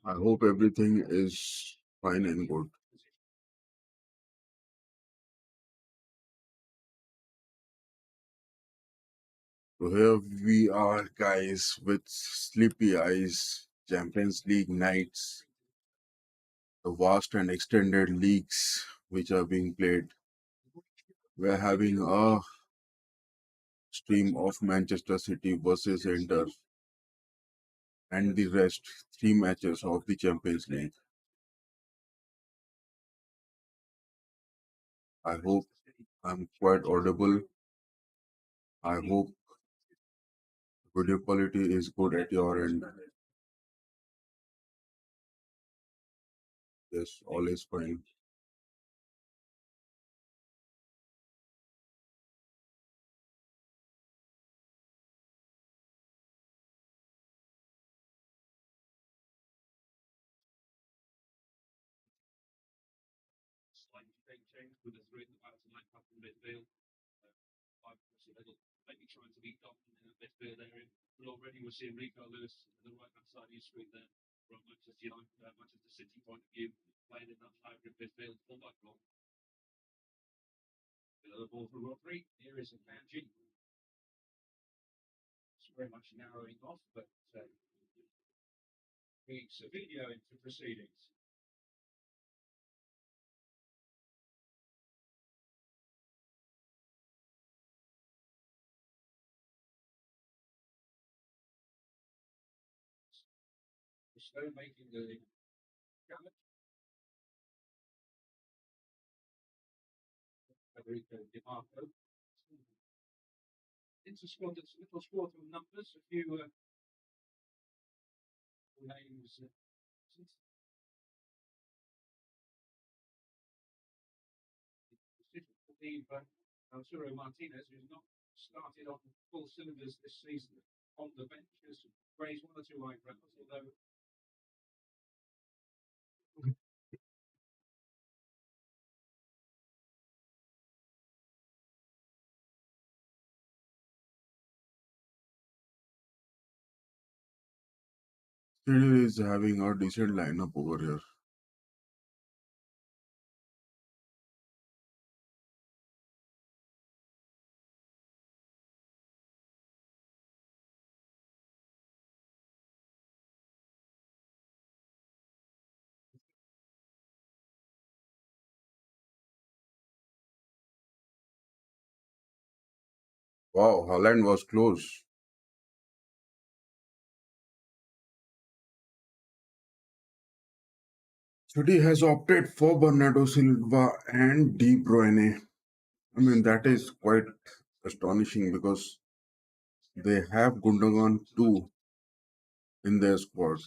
I hope everything is fine and good. So here we are, guys, with sleepy eyes, Champions League nights, the vast and extended leagues which are being played. We're having a stream of Manchester City versus Inter and the rest, three matches of the Champions League. I hope I'm quite audible. I hope video quality is good at your end. Yes, all is fine. City is having a decent lineup over here. Wow, Holland was close. City has opted for Bernardo Silva and De Bruyne. I mean, that is quite astonishing because they have Gundogan too in their squad.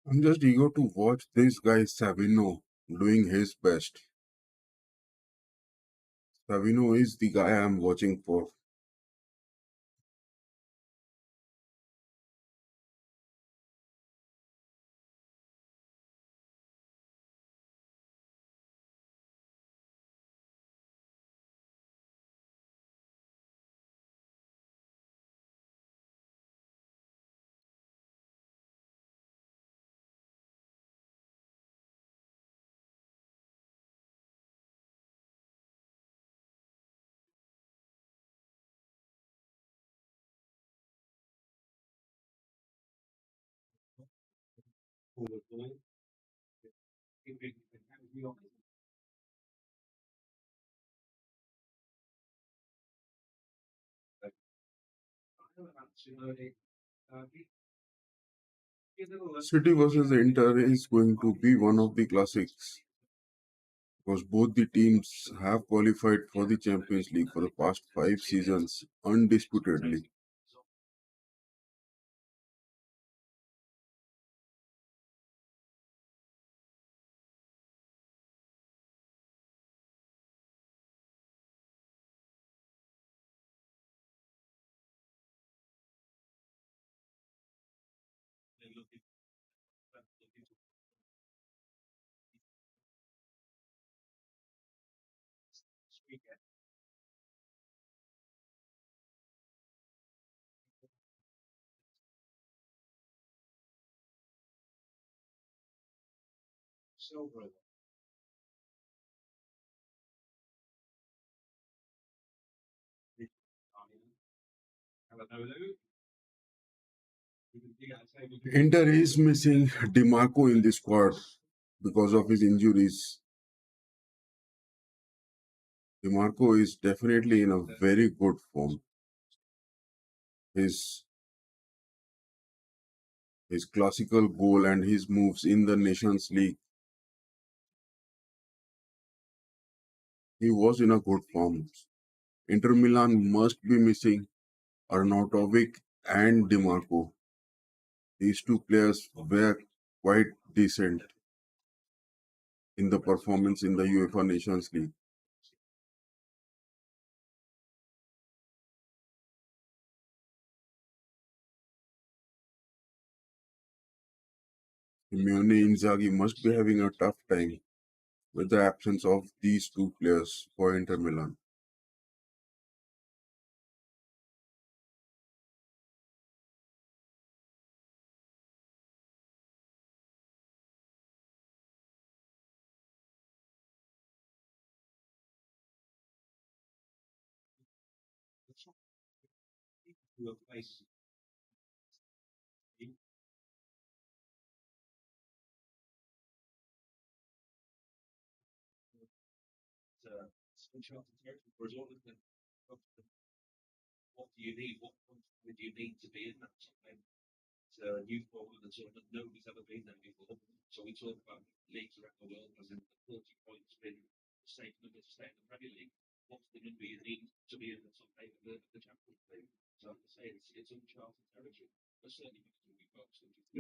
I'm just eager to watch this guy Savino doing his best. Savino is the guy I'm watching for. City versus Inter is going to be one of the classics because both the teams have qualified for the Champions League for the past 5 seasons undisputedly. Inter is missing DiMarco in the squad because of his injuries. DiMarco is definitely in a very good form. His his classical goal and his moves in the Nations League, he was in a good form. Inter Milan must be missing Arnautovic and DiMarco. These two players were quite decent in the performance in the UEFA Nations League. Simeone Inzaghi must be having a tough time. with the absence of these two players for Inter Milan.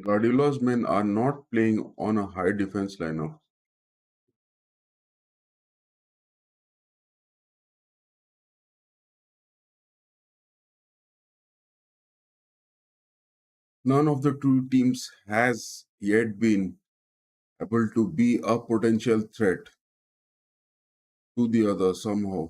Guardiola's men are not playing on a high defense lineup. None of the two teams has yet been able to be a potential threat to the other somehow.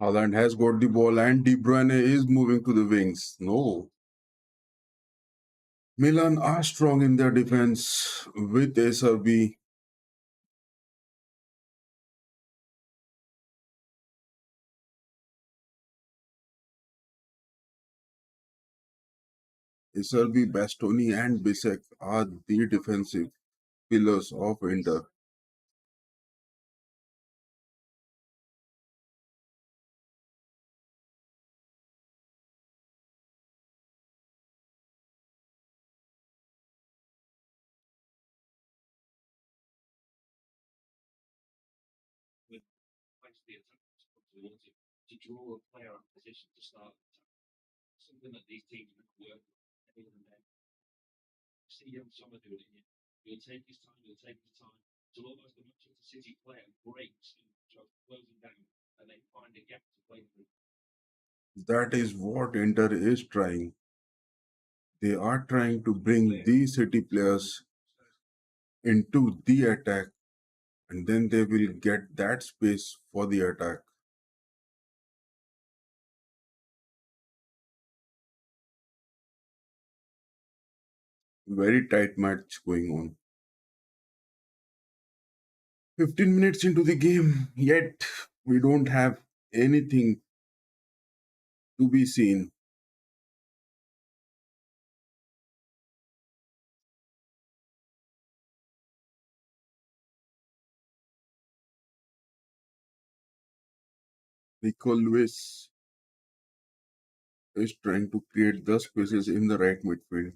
Haaland has got the ball and De Bruyne is moving to the wings. No. Milan are strong in their defense with SRB. SRB, Bastoni and Bisek are the defensive pillars of Inter. That is what Inter is trying. They are trying to bring these city players into the attack and then they will get that space for the attack. Very tight match going on. 15 minutes into the game, yet we don't have anything to be seen. Nico Lewis is trying to create the spaces in the right midfield.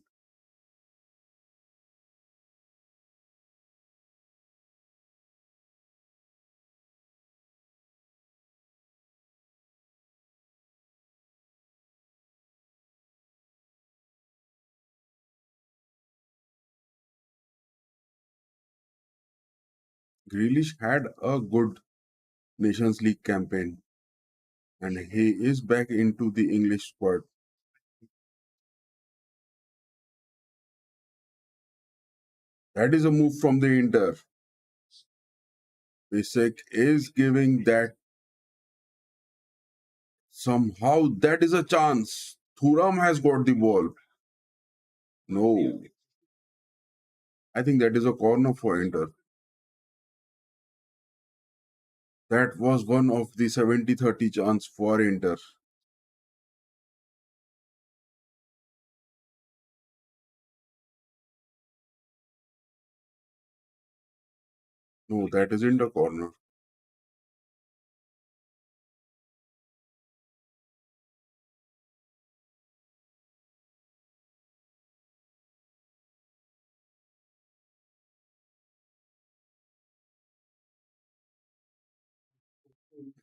Grealish had a good Nations League campaign and he is back into the English squad. That is a move from the Inter. Bisek is giving that somehow that is a chance. Thuram has got the ball. No, I think that is a corner for Inter. That was one of the 70-30 chance for Inter. No, that is in the corner.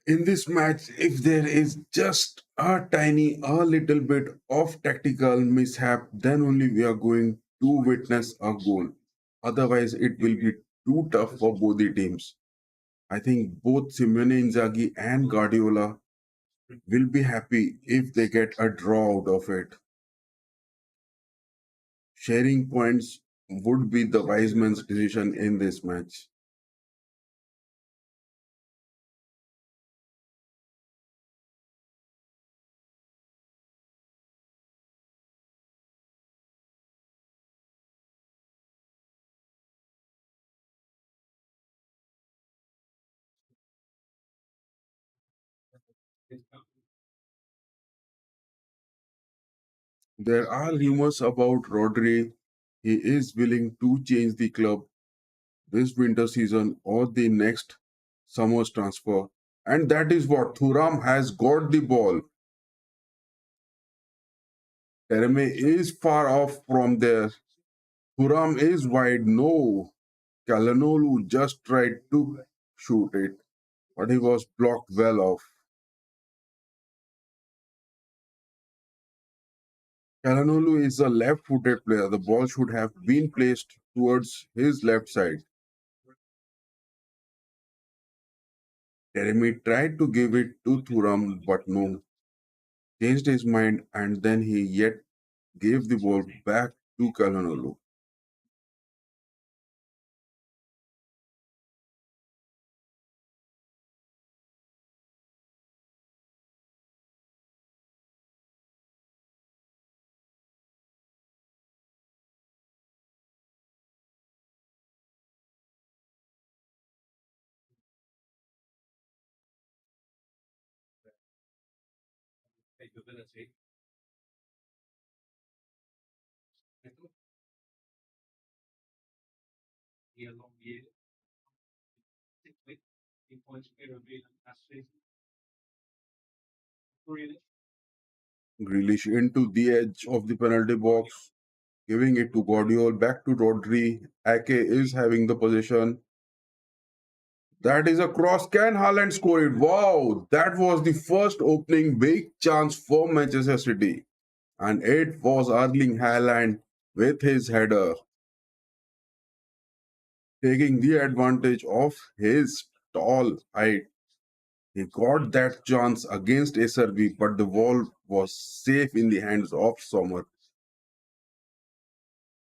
In this match, if there is just a little bit of tactical mishap, then only we are going to witness a goal. Otherwise, it will be too tough for both the teams. I think both Simeone Inzaghi and Guardiola will be happy if they get a draw out of it. Sharing points would be the wise man's decision in this match. There are rumors about Rodri. He is willing to change the club this winter season or the next summer's transfer. And that is what Thuram has got the ball. Tereme is far off from there. Thuram is wide. No. Kalanolu just tried to shoot it, but he was blocked well off. Kalanolu is a left footed player. The ball should have been placed towards his left side. Tereme tried to give it to Thuram, but no. Changed his mind and then he yet gave the ball back to Calhanoglu. Grealish into the edge of the penalty box, giving it to Guardiola, back to Rodri. Ake is having the possession. That is a cross. Can Haaland score it? Wow, that was the first opening big chance for Manchester City. And it was Erling Haaland with his header, taking the advantage of his tall height. He got that chance against SRB, but the ball was safe in the hands of Sommer.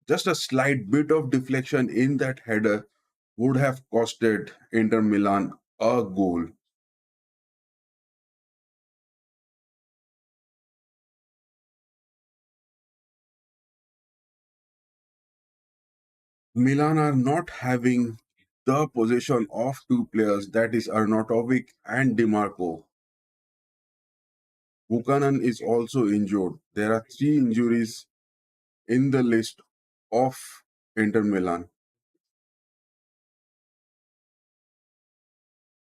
Just a slight bit of deflection in that header would have costed Inter Milan a goal. Milan are not having the possession of two players, that is Arnautovic and Dimarco. Buchanan is also injured. There are three injuries in the list of Inter Milan.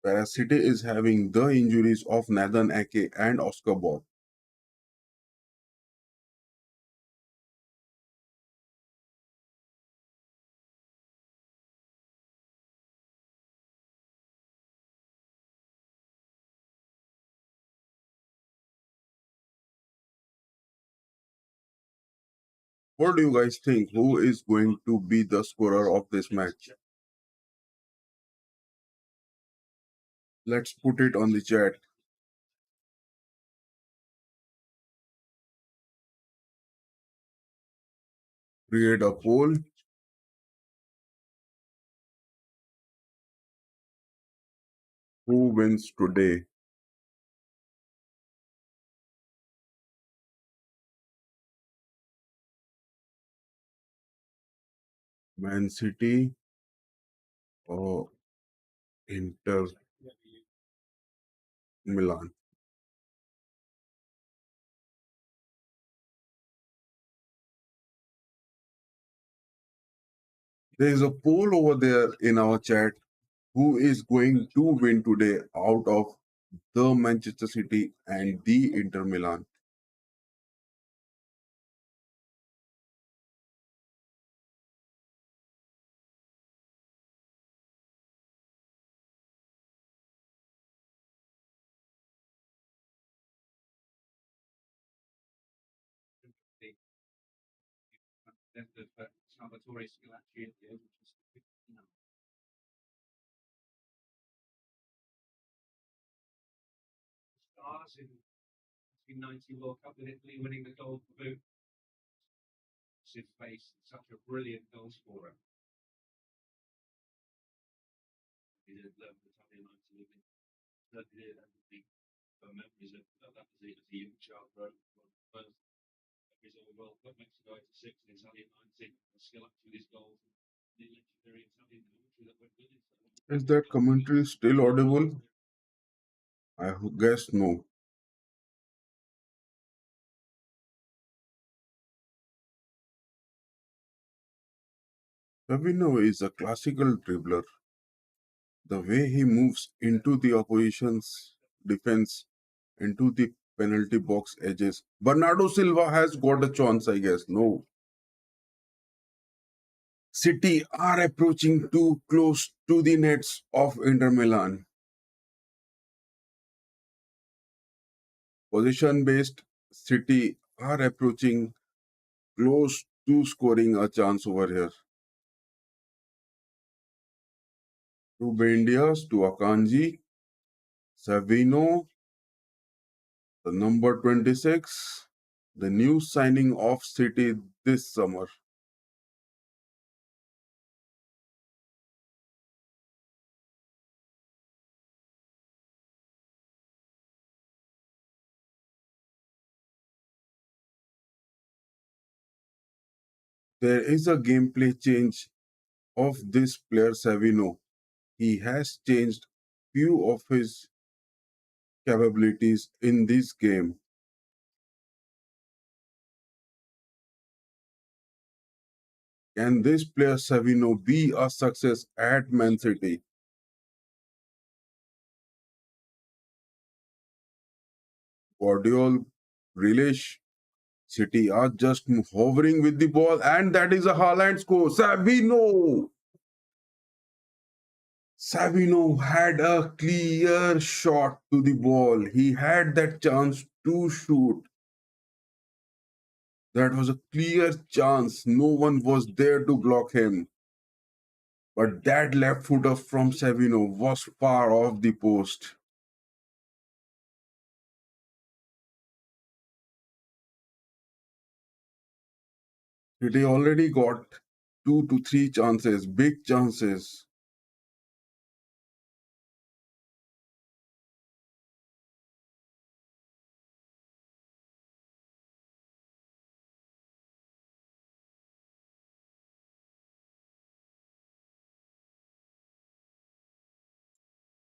Whereas City is having the injuries of Nathan Ake and Oscar Bob. What do you guys think? Who is going to be the scorer of this match? Let's put it on the chat. Create a poll. Who wins today? Man City or Inter Milan? There is a poll over there in our chat. Who is going to win today out of the Manchester City and the Inter Milan? Is that commentary still audible? Guess no. Fabinho is a classical dribbler. The way he moves into the opposition's defense, into the penalty box edges. Bernardo Silva has got a chance, I guess. No. City are approaching too close to the nets of Inter Milan. Position based, City are approaching close to scoring a chance over here. To Bendias, to Akanji, Savino, the number 26, the new signing of City this summer. There is a gameplay change of this player Savino. He has changed few of his capabilities in this game. Can this player Savino be a success at Man City? Guardiola, Grealish, City are just hovering with the ball, and that is a Haaland score. Savino had a clear shot to the ball. He had that chance to shoot. That was a clear chance. No one was there to block him. But that left footer from Savino was far off the post. City already got two to three chances, big chances.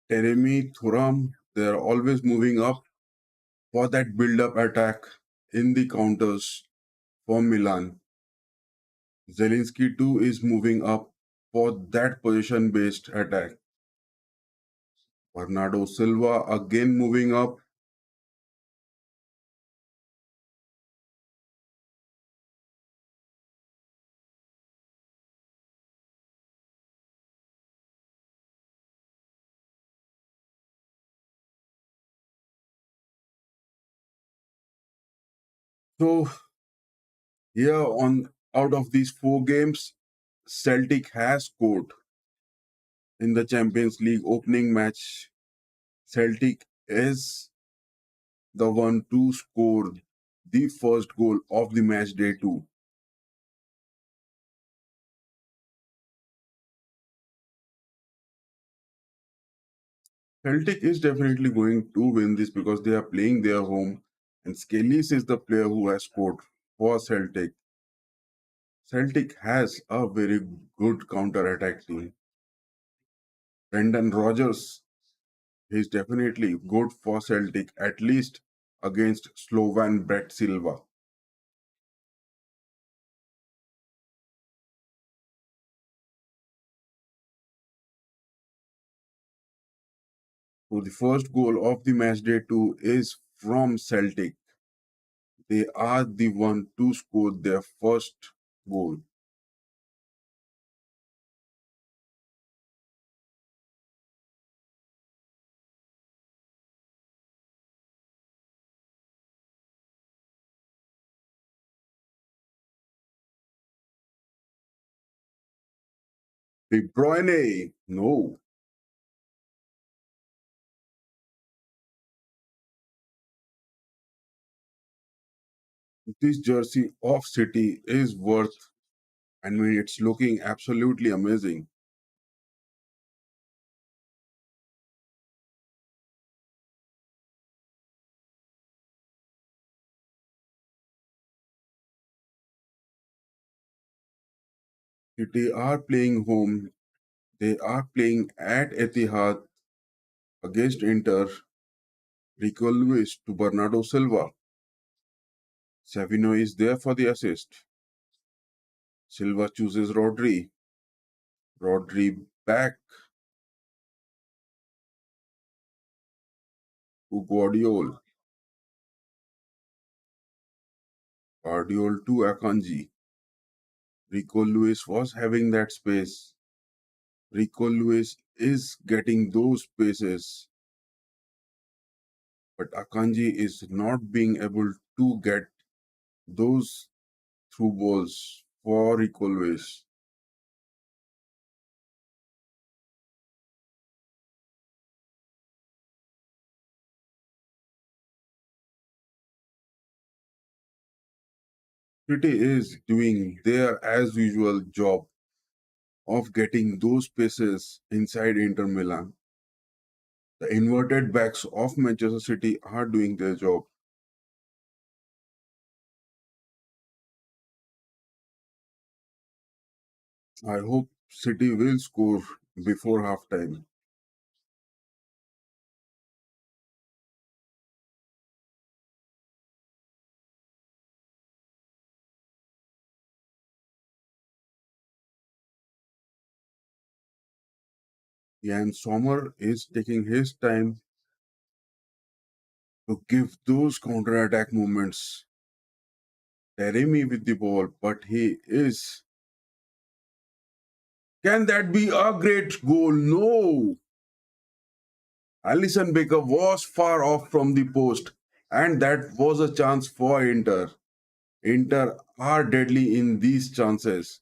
Teremi, Thuram, they're always moving up for that build-up attack in the counters for Milan. Zelinski too is moving up for that position-based attack. Bernardo Silva again moving up. So here on out of these four games, Celtic has scored in the Champions League opening match. Celtic is the one to score the first goal of the match day two. Celtic is definitely going to win this because they are playing their home, and Skellis is the player who has scored for Celtic. Celtic has a very good counter-attack team. Brendan Rodgers is definitely good for Celtic, at least against Slovan Brett Silva. So the first goal of the match day 2 is from Celtic. They are the one to score their first goal. De Bruyne, no. This jersey of City is worth, I mean, it's looking absolutely amazing. City are playing home. They are playing at Etihad against Inter. Rico Lewis to Bernardo Silva. Savino is there for the assist. Silva chooses Rodri. Rodri back to Guardiol. Guardiol to Akanji. Rico Lewis was having that space. Rico Lewis is getting those spaces, but Akanji is not being able to get those through balls for Rico Lewis. City is doing their as usual job of getting those spaces inside Inter Milan. The inverted backs of Manchester City are doing their job. I hope City will score before halftime. Jan Sommer is taking his time to give those counter-attack movements. Taremi with the ball, but he is. Can that be a great goal? No. Alison Baker was far off from the post, and that was a chance for Inter. Inter are deadly in these chances.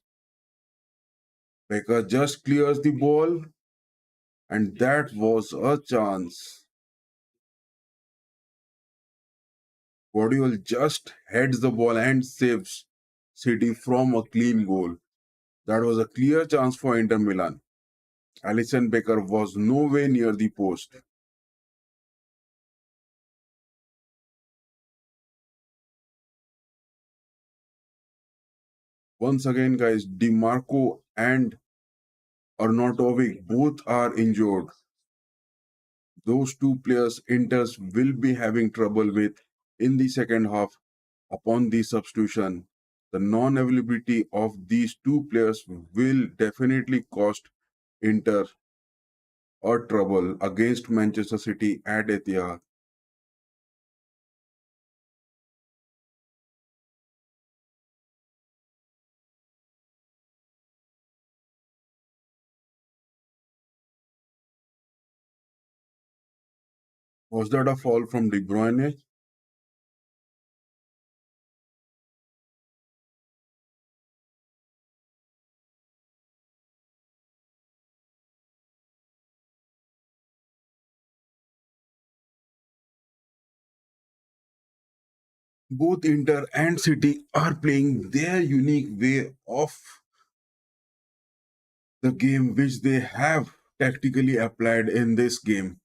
Baker just clears the ball, and that was a chance. Guardiola just heads the ball and saves City from a clean goal. That was a clear chance for Inter Milan. Alison Becker was nowhere near the post. Once again, guys, DiMarco and Arnautovic both are injured. Those two players Inters will be having trouble with in the second half upon the substitution. The non-availability of these two players will definitely cost Inter a trouble against Manchester City at Etihad. Was that a foul from De Bruyne? Both Inter and City are playing their unique way of the game which they have tactically applied in this game.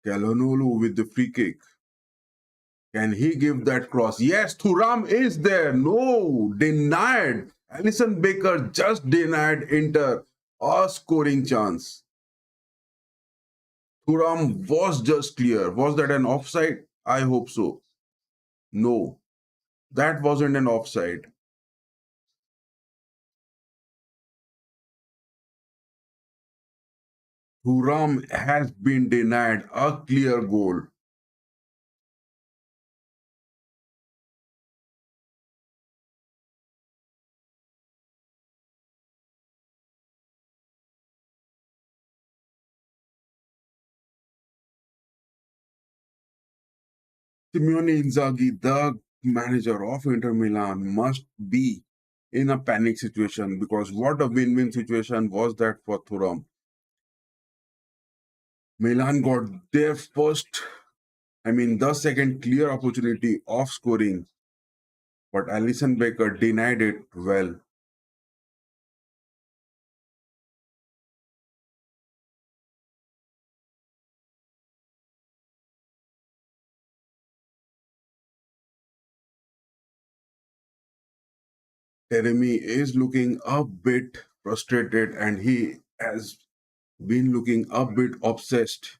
Calhanoglu with the free kick. Can he give that cross? Yes, Thuram is there. No, denied. Alison Baker just denied Inter a scoring chance. Thuram was just clear. Was that an offside? I hope so. No, that wasn't an offside. Thuram has been denied a clear goal. Simeone Inzaghi, the manager of Inter Milan, must be in a panic situation because what a win-win situation was that for Thuram. Milan got their first, the second clear opportunity of scoring, but Alison Becker denied it well. Jeremy is looking a bit frustrated and he has been looking a bit obsessed.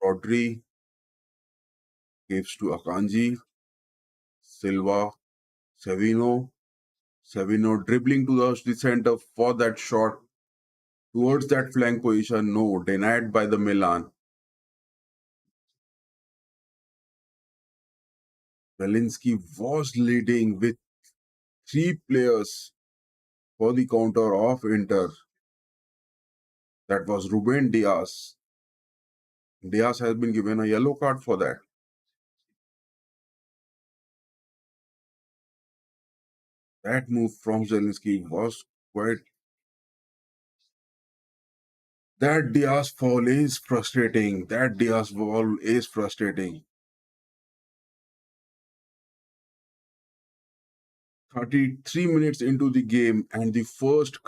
Rodri gives to Akanji, Silva, Savino, Savino dribbling to the center for that shot towards that flank position. No, denied by the Milan. Zelinski was leading with three players for the counter of Inter. That was Ruben Diaz. Diaz has been given a yellow card for that. That move from Zelensky was quite. That Diaz foul is frustrating. That Diaz foul is frustrating. 33 minutes into the game, and the first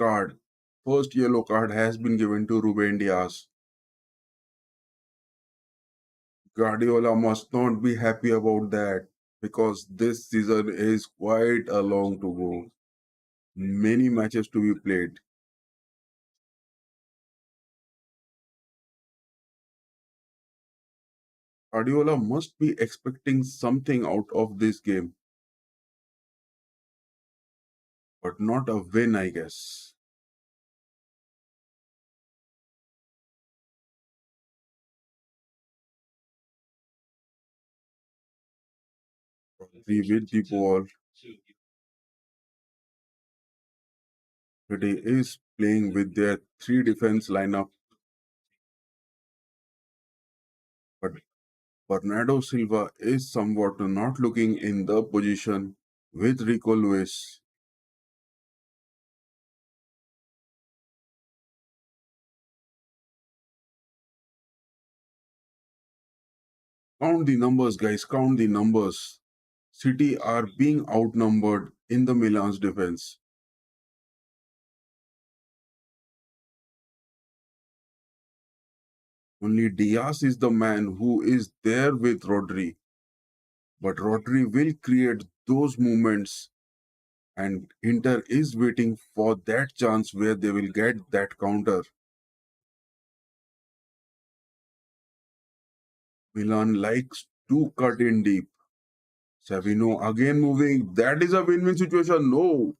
yellow card has been given to Ruben Diaz. Guardiola must not be happy about that because this season is quite a long to go. Many matches to be played. Guardiola must be expecting something out of this game, but not a win, I guess. Rodri with the ball today is playing with their three defense lineup, but Bernardo Silva is somewhat not looking in the position with Rico Lewis. Count the numbers, guys, count the numbers. City are being outnumbered in the Milan's defense. Only Diaz is the man who is there with Rodri, but Rodri will create those moments, and Inter is waiting for that chance where they will get that counter. Milan likes to cut in deep. Savino again moving. That is a win-win situation. No.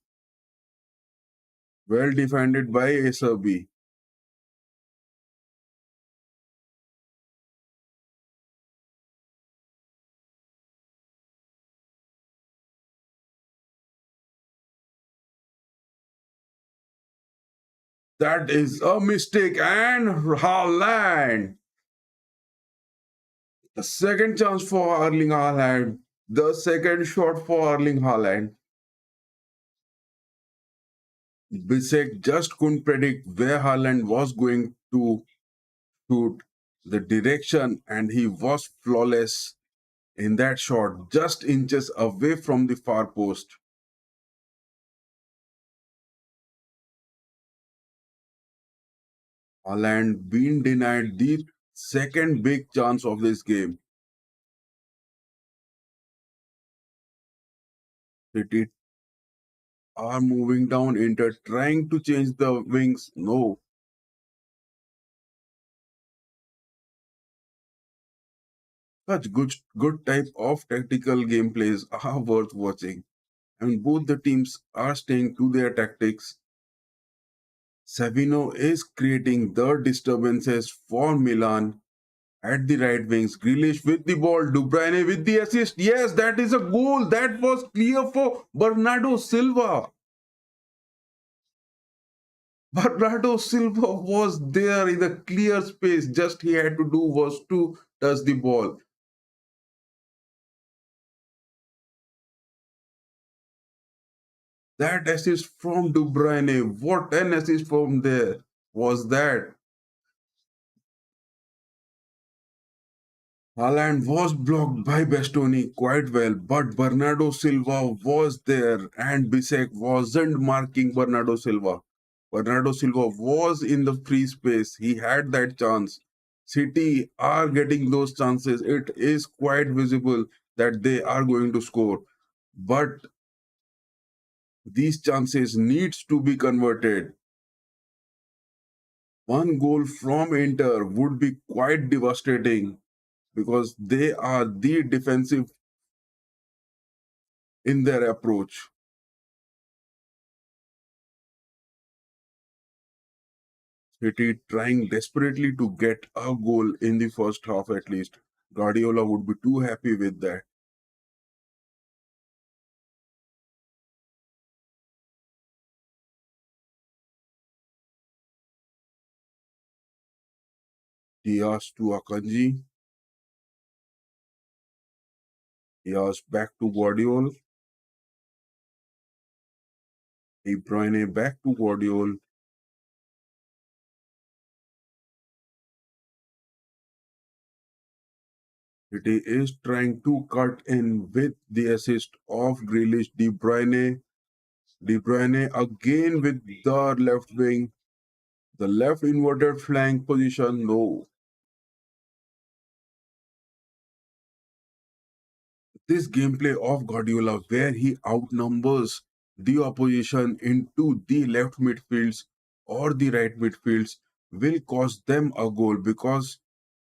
Well defended by Acerbi. That is a mistake. And Haaland. The second chance for Erling Haaland. The second shot for Erling Haaland. Bisek just couldn't predict where Haaland was going to shoot, the direction, and he was flawless in that shot, just inches away from the far post. Haaland being denied the second big chance of this game. City are moving down Inter, trying to change the wings. No, such good type of tactical gameplays are worth watching. and both the teams are staying to their tactics. Savino is creating the disturbances for Milan at the right wings. Grealish with the ball, De Bruyne with the assist. Yes, that is a goal. That was clear for Bernardo Silva. Bernardo Silva was there in the clear space. Just he had to do was to touch the ball. That assist from De Bruyne. What an assist from there was that. Haaland was blocked by Bastoni quite well, but Bernardo Silva was there and Bisek wasn't marking Bernardo Silva. Bernardo Silva was in the free space. He had that chance. City are getting those chances. It is quite visible that they are going to score. But these chances needs to be converted. One goal from Inter would be quite devastating because they are the defensive in their approach. City trying desperately to get a goal in the first half at least. Guardiola would be too happy with that. Diaz to Akanji. Diaz back to Guardiola. De Bruyne back to Guardiola. City is trying to cut in with the assist of Grealish. De Bruyne. De Bruyne again with the left wing. The left inverted flank position. No. This gameplay of Guardiola, where he outnumbers the opposition into the left midfields or the right midfields, will cost them a goal because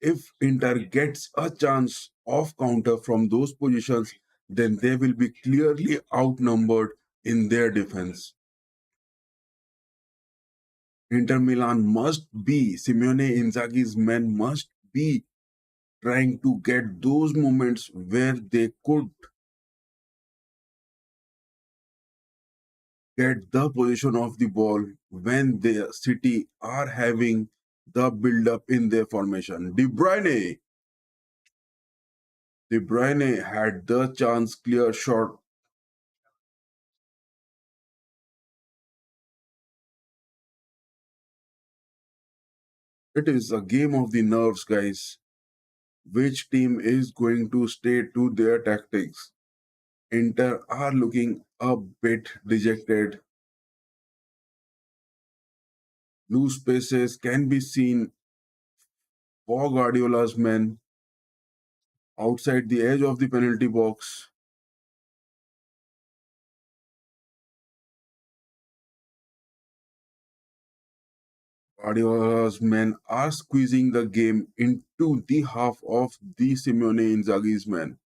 if Inter gets a chance of counter from those positions, then they will be clearly outnumbered in their defense. Inter Milan must be, Simeone Inzaghi's men must be trying to get those moments where they could get the position of the ball when the City are having the build up in their formation. De Bruyne had the chance, clear shot. It is a game of the nerves, guys. Which team is going to stay to their tactics? Inter are looking a bit dejected. Loose spaces can be seen for Guardiola's men outside the edge of the penalty box. Guardiola's men are squeezing the game into the half of the Simeone Inzaghi's men.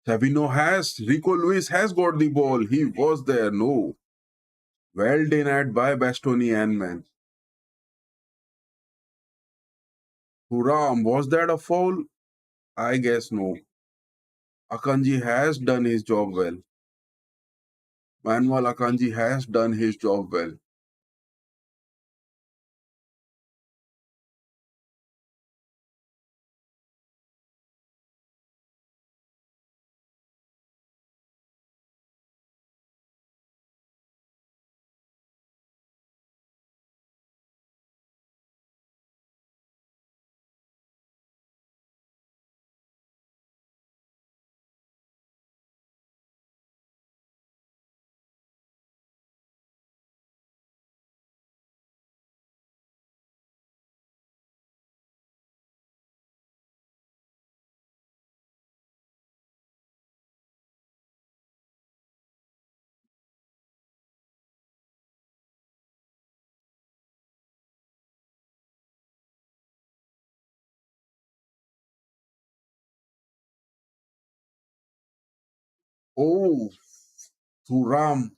Rico Luis has got the ball. He was there. No. Well denied by Bastoni and man. Huram, was that a foul? I guess no. Akanji has done his job well. Manuel Akanji has done his job well. Oh, Thuram.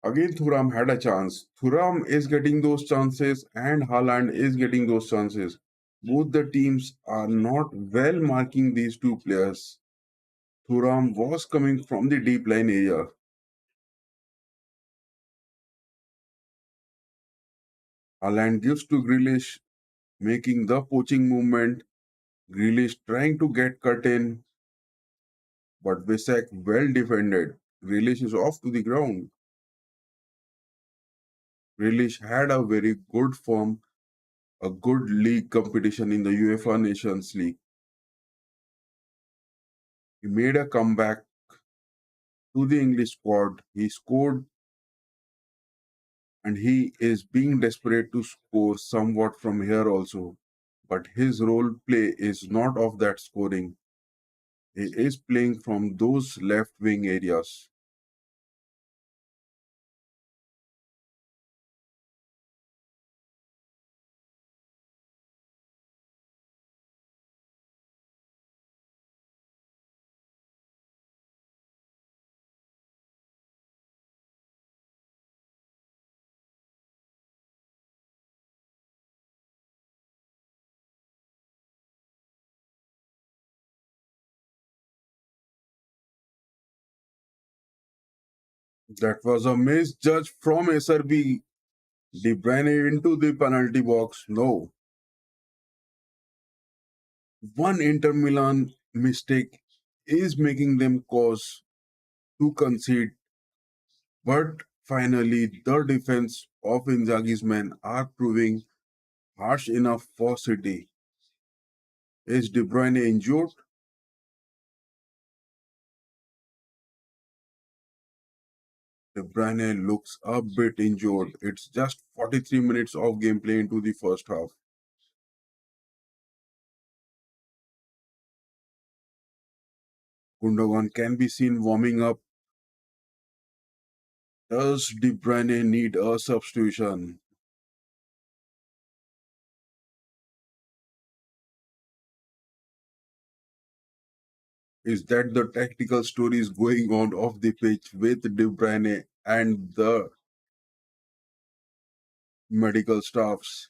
Again, Thuram had a chance. Thuram is getting those chances, and Haaland is getting those chances. Both the teams are not well marking these two players. Thuram was coming from the deep line area. Haaland gives to Grealish, making the poaching movement. Grealish trying to get cut in, but Bisek well defended. Grealish is off to the ground. Grealish had a very good form, a good league competition in the UEFA Nations League. He made a comeback to the English squad. He scored and he is being desperate to score somewhat from here also. But his role play is not of that scoring. He is playing from those left wing areas. That was a misjudge from SRB. De Bruyne into the penalty box. No. One Inter Milan mistake is making them cause to concede, but finally the defense of Inzaghi's men are proving harsh enough for City. Is De Bruyne injured? De Bruyne looks a bit injured. It's just 43 minutes of gameplay into the first half. Gundogan can be seen warming up. Does De Bruyne need a substitution? Is that the tactical stories going on off the pitch with De Bruyne and the medical staffs?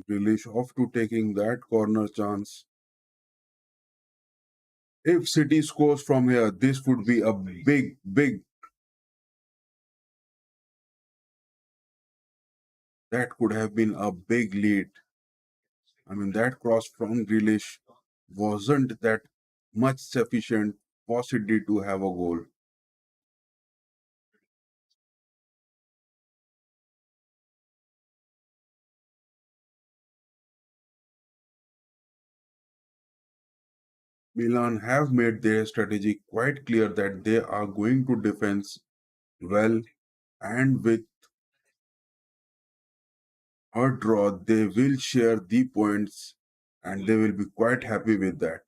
Grealish off to taking that corner chance. If City scores from here, this would be a big. That could have been a big lead. I mean, that cross from Grealish wasn't that much sufficient for City to have a goal. Milan have made their strategy quite clear that they are going to defense well, and with a draw, they will share the points and they will be quite happy with that.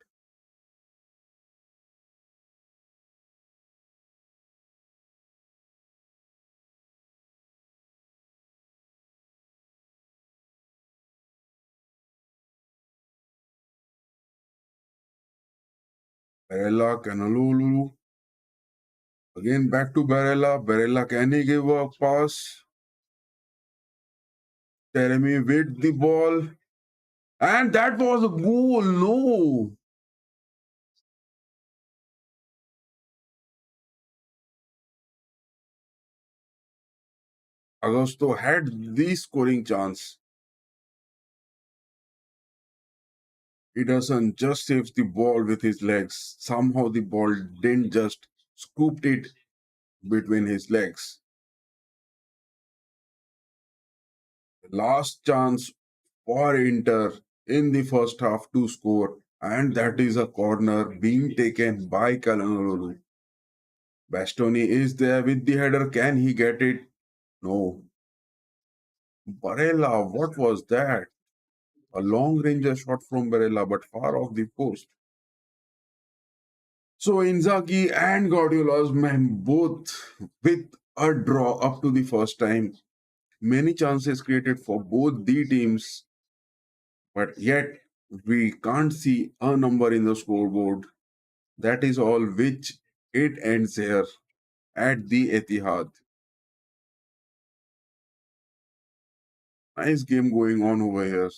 Barella, Canalulu, again back to Barella. Barella, can he give a pass? Jeremy with the ball. And that was a goal. No. Augusto had the scoring chance. Ederson just saves the ball with his legs. Somehow the ball didn't just scooped it between his legs. Last chance for Inter in the first half to score. And that is a corner being taken by Calhanoglu. Bastoni is there with the header. Can he get it? No. Barella, what was that? A long range shot from Barella, but far off the post. So Inzaghi and Guardiola's man both with a draw up to the first time. Many chances created for both the teams, but yet we can't see a number in the scoreboard. That is all which it ends here at the Etihad. Nice game going on over here.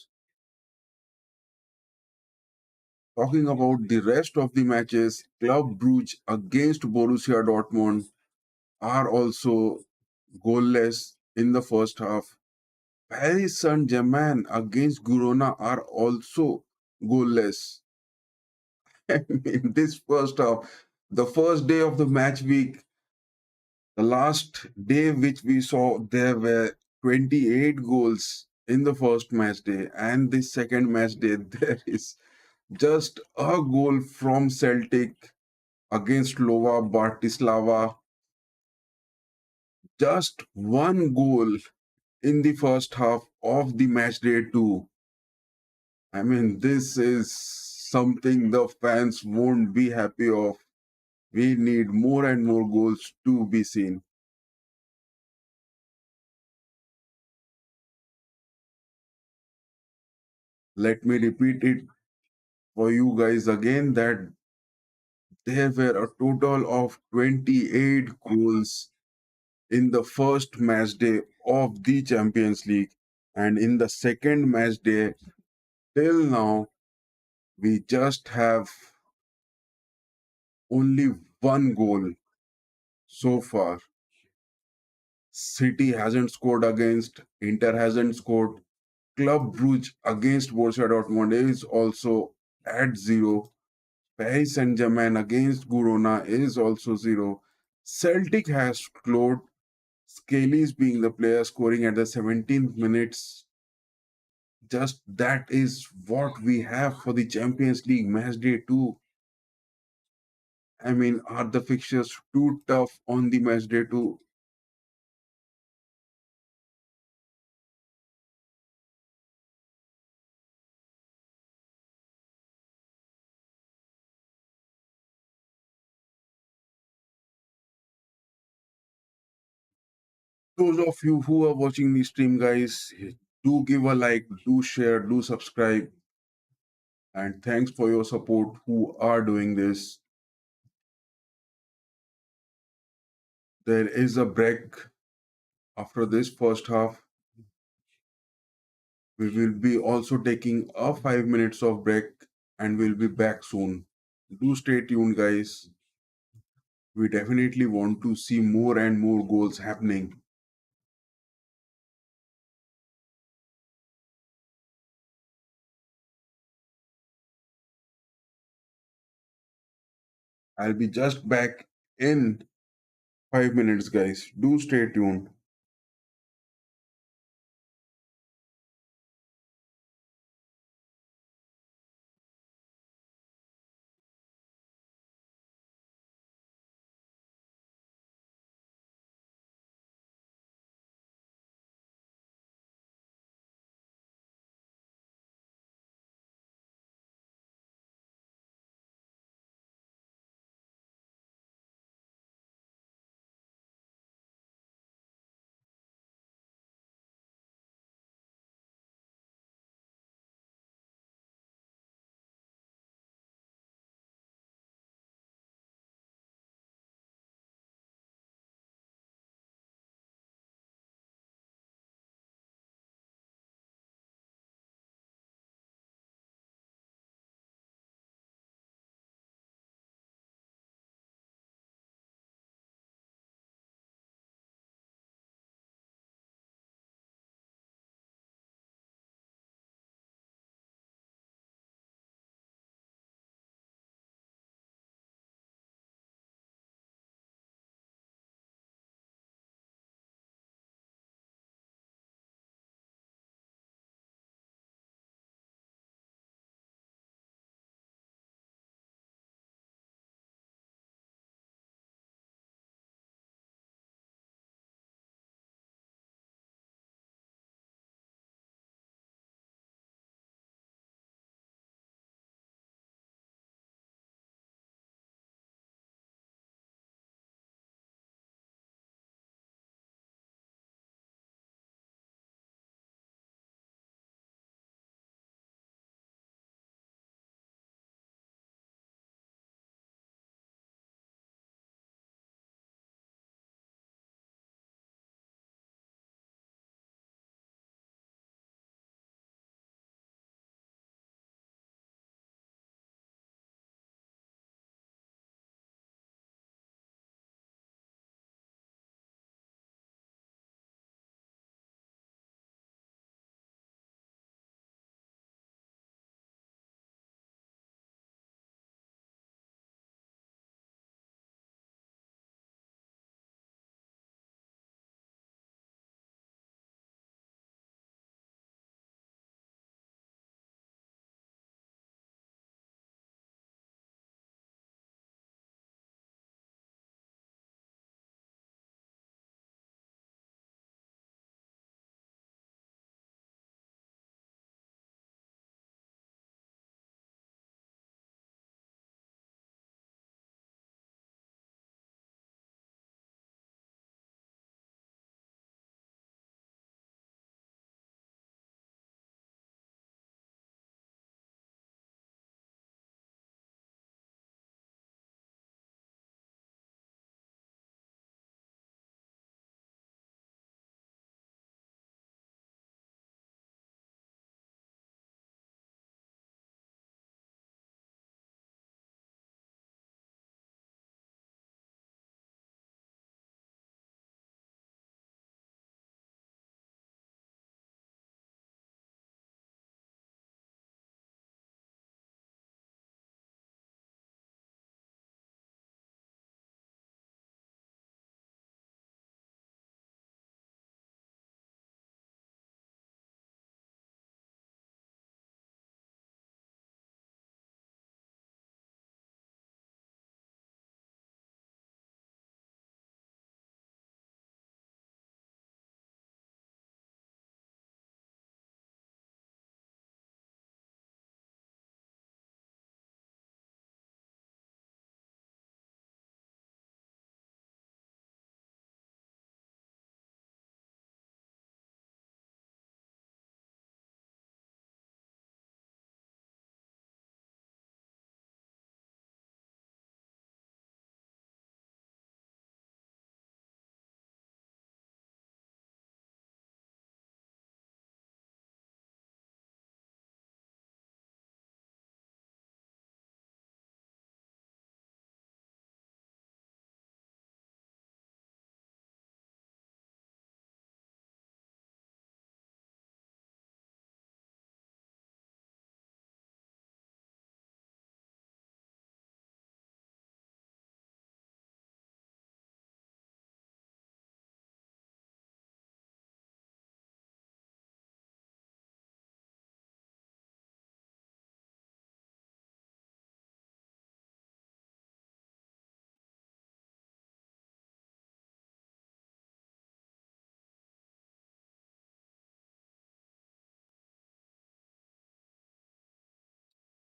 Talking about the rest of the matches, Club Brugge against Borussia Dortmund are also goalless in the first half. Paris Saint-Germain against Girona are also goalless. In this first half, the first day of the match week, the last day which we saw, there were 28 goals in the first match day, and the second match day, there is just a goal from Celtic against Lova Bratislava. Just one goal in the first half of the match day, too. I mean, this is something the fans won't be happy of. We need more and more goals to be seen. Let me repeat it for you guys again that there were a total of 28 goals in the first match day of the Champions League. And in the second match day, till now, we just have only one goal so far. City hasn't scored against, Inter hasn't scored. Club Brugge against Borussia Dortmund is also at zero. Paris Saint-Germain against Girona is also zero. Celtic has scored, Scaly's being the player scoring at the 17th minutes. Just that is what we have for the Champions League match day 2. I mean, are the fixtures too tough on the match day 2? Those of you who are watching the stream, guys, do give a like, do share, do subscribe, and thanks for your support who are doing this. There is a break after this first half. We will be also taking a 5 minutes of break and we'll be back soon. Do stay tuned, guys. We definitely want to see more and more goals happening. I'll be just back in 5 minutes, guys. Do stay tuned.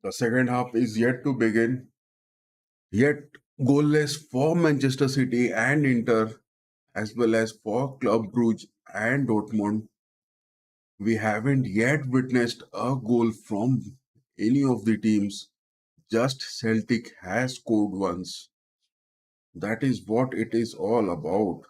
The second half is yet to begin, yet goalless for Manchester City and Inter, as well as for Club Brugge and Dortmund. We haven't yet witnessed a goal from any of the teams. Just Celtic has scored once. That is what it is all about.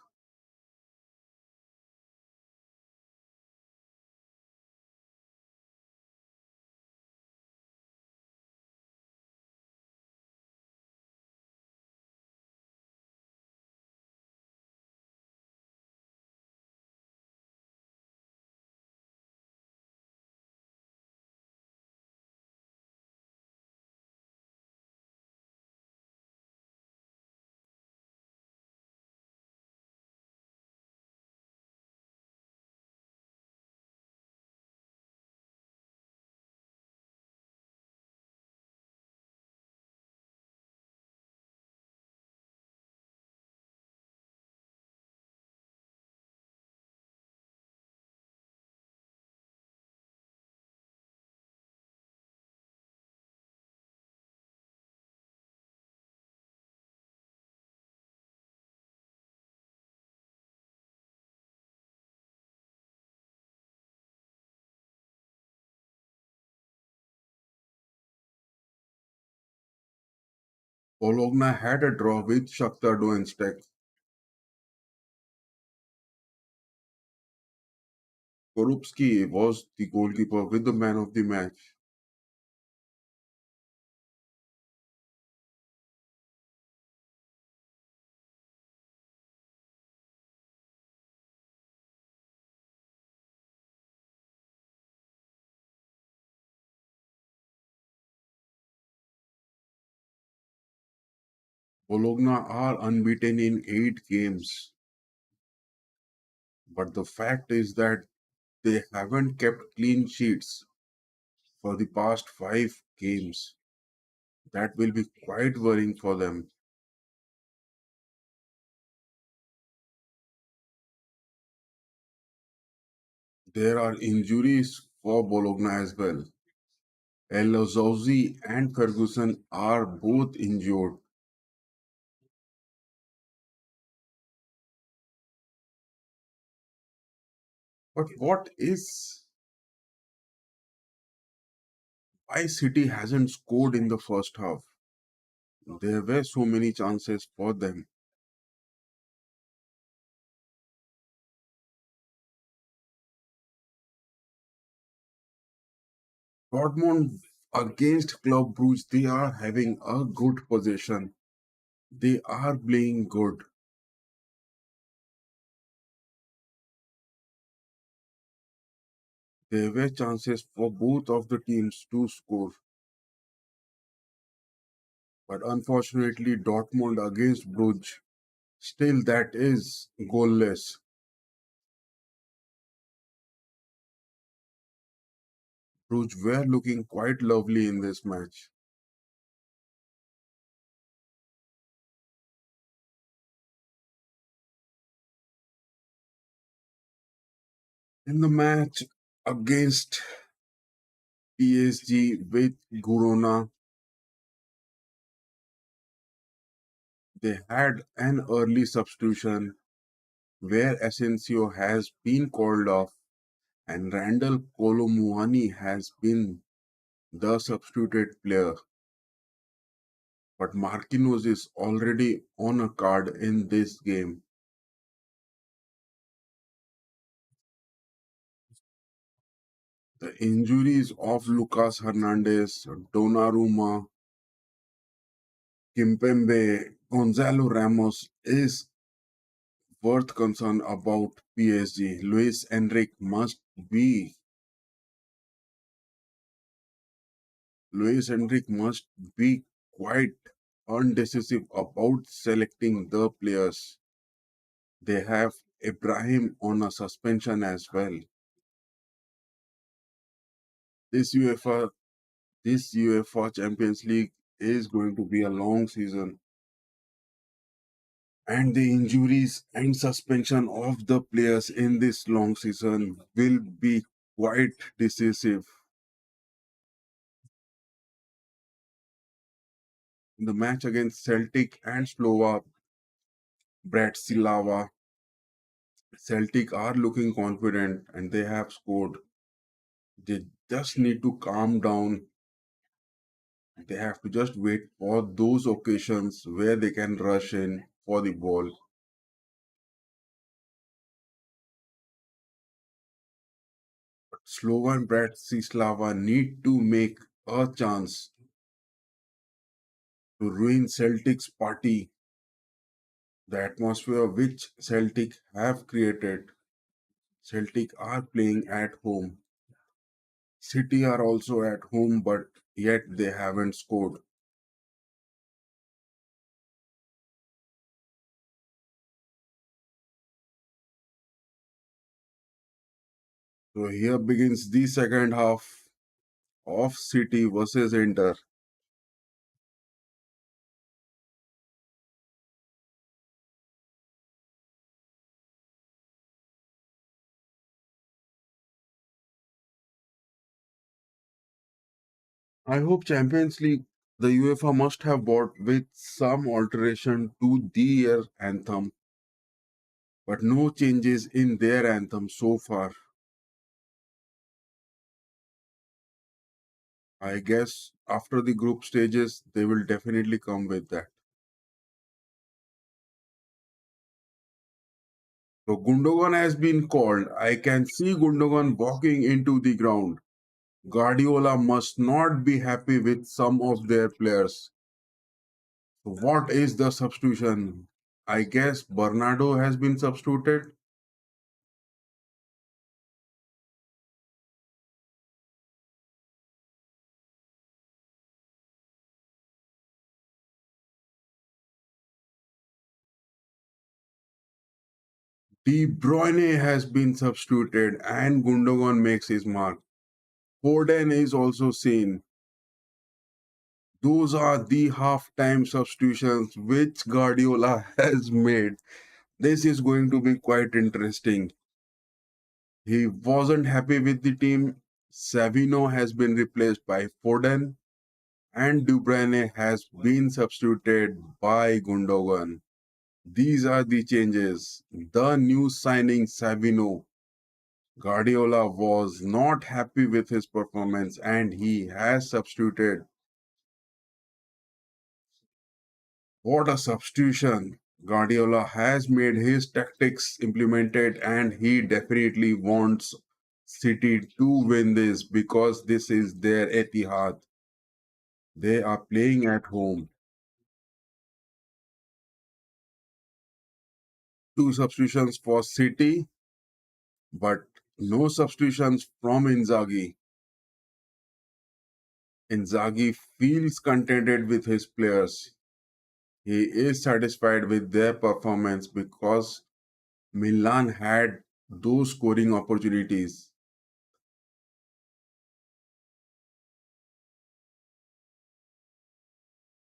Bologna had a draw with Shakhtar Donetsk. Korupski was the goalkeeper with the man of the match. Bologna are unbeaten in 8 games, but the fact is that they haven't kept clean sheets for the past 5 games. That will be quite worrying for them. There are injuries for Bologna as well. El Zouzi and Ferguson are both injured. But what is why City hasn't scored in the first half? There were so many chances for them. Dortmund against Club Brugge, they are having a good possession. They are playing good. There were chances for both of the teams to score, but unfortunately, Dortmund against Brugge, still that is goalless. Brugge were looking quite lovely in this match. In the match against PSG with Girona, they had an early substitution where Asensio has been called off and Randall Colomuani has been the substituted player. But Marquinhos is already on a card in this game. The injuries of Lucas Hernandez, Donnarumma, Kimpembe, Gonzalo Ramos is worth concern about PSG. Be Luis Enrique must be quite undecisive about selecting the players. They have Ibrahim on a suspension as well. This UEFA this UEFA Champions League is going to be a long season, and the injuries and suspension of the players in this long season will be quite decisive. In the match against Celtic and Slova Bratislava, Celtic are looking confident and they have scored. They just need to calm down. They have to just wait for those occasions where they can rush in for the ball. Slovan Bratislava need to make a chance to ruin Celtic's party, the atmosphere which Celtic have created. Celtic are playing at home. City are also at home, but yet they haven't scored. So here begins the second half of City versus Inter. I hope Champions League, the UEFA must have bought with some alteration to their anthem, but no changes in their anthem so far. I guess after the group stages, they will definitely come with that. So Gundogan has been called. I can see Gundogan walking into the ground. Guardiola must not be happy with some of their players. So what is the substitution? I guess Bernardo has been substituted. De Bruyne has been substituted and Gundogan makes his mark. Foden is also seen. Those are the half-time substitutions which Guardiola has made. This is going to be quite interesting. He wasn't happy with the team. Savino has been replaced by Foden and De Bruyne has been substituted by Gundogan. These are the changes. The new signing Savino. Guardiola was not happy with his performance and he has substituted. What a substitution! Guardiola has made his tactics implemented and he definitely wants City to win this because this is their Etihad. They are playing at home. Two substitutions for City, but no substitutions from Inzaghi. Inzaghi feels contented with his players. He is satisfied with their performance because Milan had those scoring opportunities.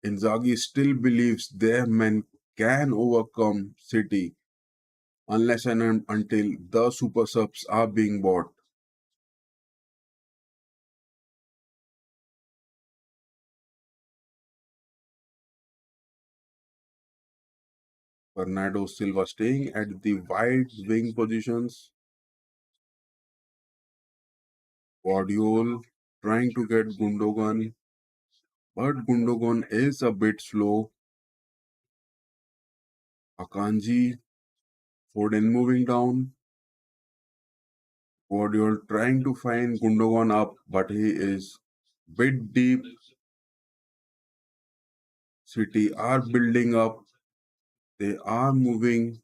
Inzaghi still believes their men can overcome City unless and until the super subs are being bought. Bernardo Silva staying at the wide wing positions. Guardiola trying to get Gundogan, but Gundogan is a bit slow. Akanji, Foden moving down. Guardiola trying to find Gundogan up, but he is bit deep. City are building up. They are moving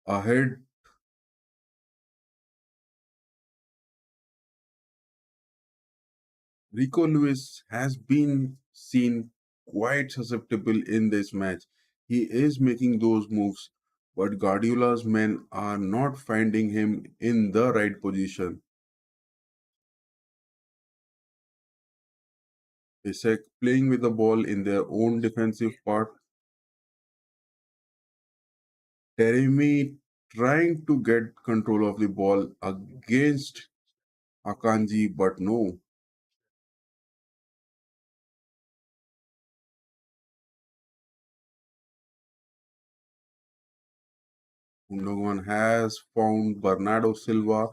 ahead. Rico Lewis has been seen quite susceptible in this match. He is making those moves, but Guardiola's men are not finding him in the right position. Isaac playing with the ball in their own defensive part. Teremi trying to get control of the ball against Akanji, but no. Gundogan has found Bernardo Silva.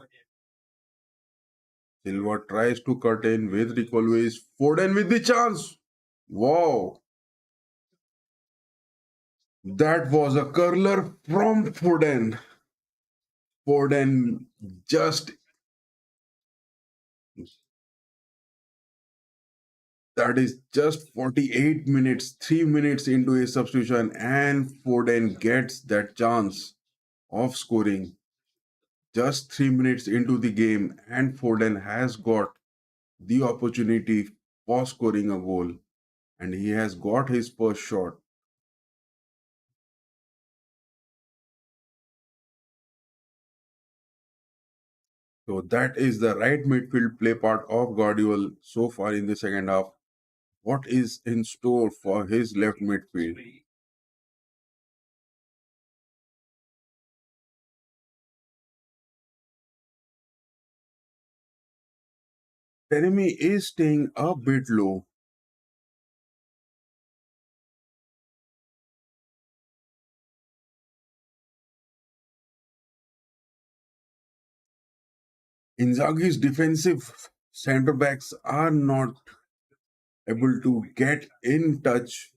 Silva tries to cut in with Ricolwis. Foden with the chance. Wow, that was a curler from Foden. Foden just that is just 48 minutes, 3 minutes into a substitution, and Foden gets that chance of scoring just 3 minutes into the game, and Foden has got the opportunity for scoring a goal, and he has got his first shot. So that is the right midfield play part of Guardiola so far in the second half. What is in store for his left midfield? Jeremy is staying a bit low. Inzaghi's defensive centre backs are not able to get in touch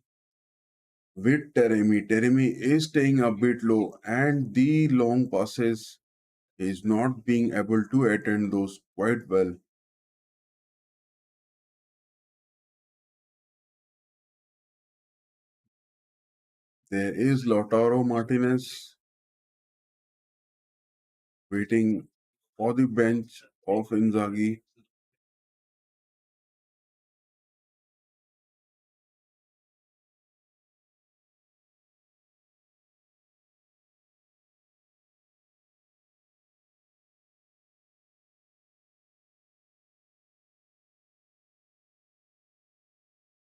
with Teremi. Teremi is staying a bit low, and the long passes is not being able to attend those quite well. There is Lautaro Martinez waiting for the bench of Inzaghi.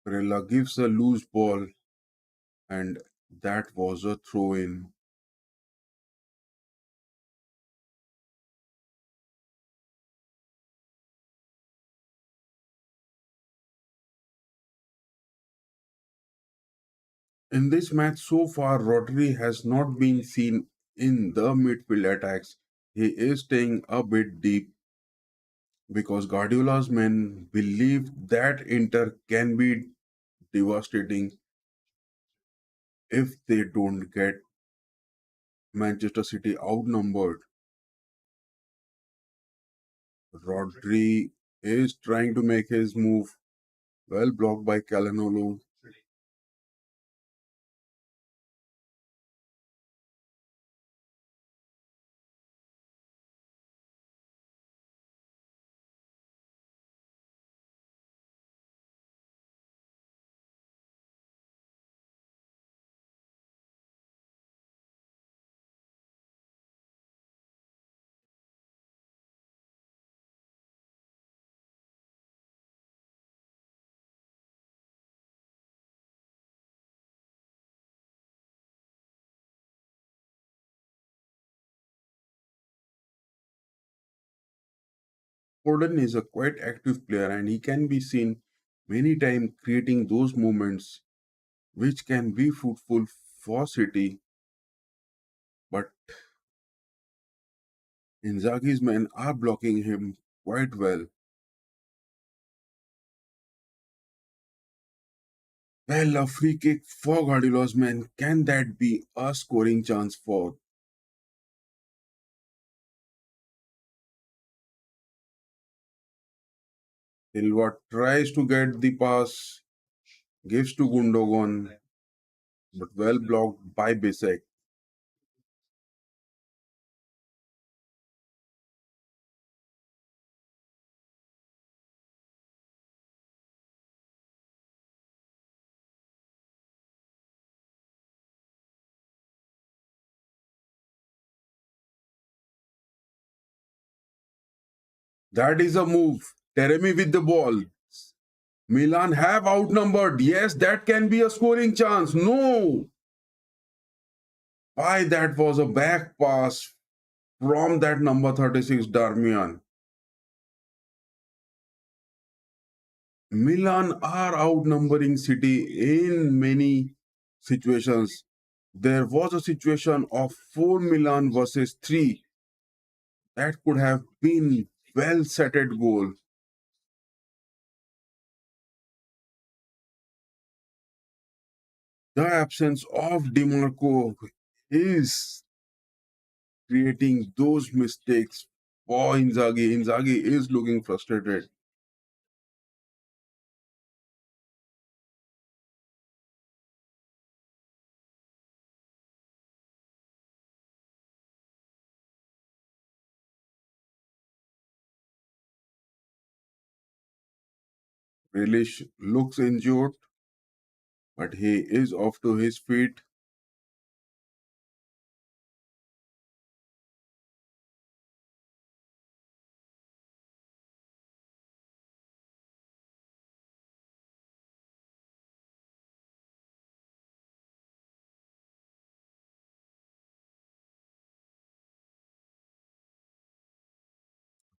Barella gives a loose ball, and that was a throw in. In this match so far, Rodri has not been seen in the midfield attacks. He is staying a bit deep because Guardiola's men believe that Inter can be devastating if they don't get Manchester City outnumbered. Rodri is trying to make his move, well blocked by Calhanoglu. Foden is a quite active player and he can be seen many times creating those moments which can be fruitful for City, but Inzaghi's men are blocking him quite well. Well, a free kick for Guardiola's men. Can that be a scoring chance for Silva? Tries to get the pass, gives to Gundogan, but well blocked by Bisek. That is a move. Teremi with the ball. Milan have outnumbered. Yes, that can be a scoring chance. No. Why that was a back pass from that number 36 Darmian. Milan are outnumbering City in many situations. There was a situation of 4 Milan versus 3 that could have been well set at goal. The absence of DiMarco is creating those mistakes for Inzaghi. Inzaghi is looking frustrated. Relish looks injured, but he is off to his feet.